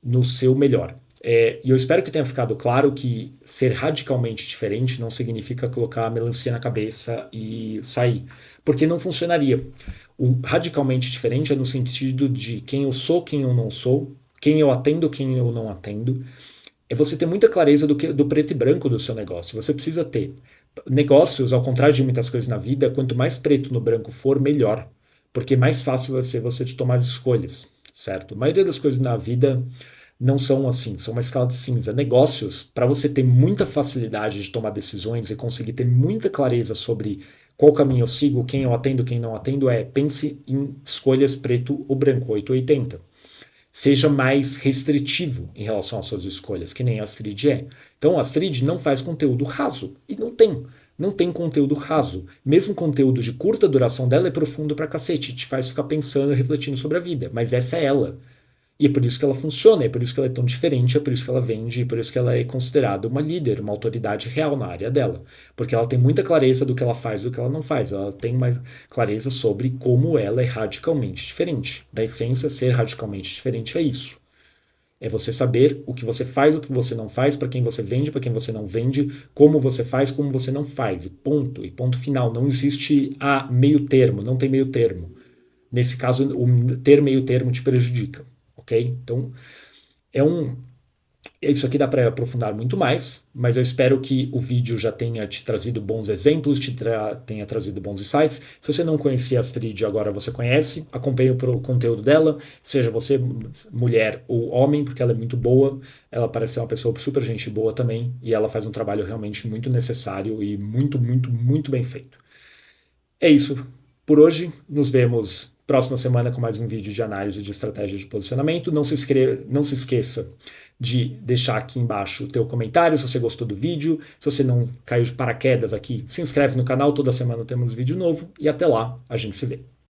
no seu melhor. E eu espero que tenha ficado claro que ser radicalmente diferente não significa colocar a melancia na cabeça e sair, porque não funcionaria. O radicalmente diferente é no sentido de quem eu sou, quem eu não sou, quem eu atendo, quem eu não atendo. É você ter muita clareza do preto e branco do seu negócio. Você precisa ter negócios, ao contrário de muitas coisas na vida, quanto mais preto no branco for, melhor. Porque mais fácil vai ser você de tomar escolhas, certo? A maioria das coisas na vida não são assim, são uma escala de cinza. Negócios, para você ter muita facilidade de tomar decisões e conseguir ter muita clareza sobre qual caminho eu sigo, quem eu atendo, quem não atendo, pense em escolhas preto ou branco, 880. Seja mais restritivo em relação às suas escolhas, que nem a Astrid é. Então a Astrid não faz conteúdo raso, e não tem. Não tem conteúdo raso. Mesmo conteúdo de curta duração dela é profundo pra cacete, te faz ficar pensando e refletindo sobre a vida, mas essa é ela. E é por isso que ela funciona, é por isso que ela é tão diferente, é por isso que ela vende, é por isso que ela é considerada uma líder, uma autoridade real na área dela. Porque ela tem muita clareza do que ela faz e do que ela não faz. Ela tem uma clareza sobre como ela é radicalmente diferente. Da essência, ser radicalmente diferente é isso. É você saber o que você faz, o que você não faz, para quem você vende, para quem você não vende, como você faz, como você não faz. E ponto final. Não existe meio termo, não tem meio termo. Nesse caso, o ter meio termo te prejudica. Ok? Então, isso aqui dá para aprofundar muito mais, mas eu espero que o vídeo já tenha te trazido bons exemplos, tenha trazido bons insights. Se você não conhecia a Astrid, agora você conhece, acompanhe o conteúdo dela, seja você mulher ou homem, porque ela é muito boa, ela parece ser uma pessoa super gente boa também, e ela faz um trabalho realmente muito necessário e muito, muito, muito bem feito. É isso por hoje, nos vemos próxima semana com mais um vídeo de análise de estratégia de posicionamento. Não se esqueça de deixar aqui embaixo o teu comentário se você gostou do vídeo. Se você não caiu de paraquedas aqui, se inscreve no canal. Toda semana temos vídeo novo. E até lá, a gente se vê.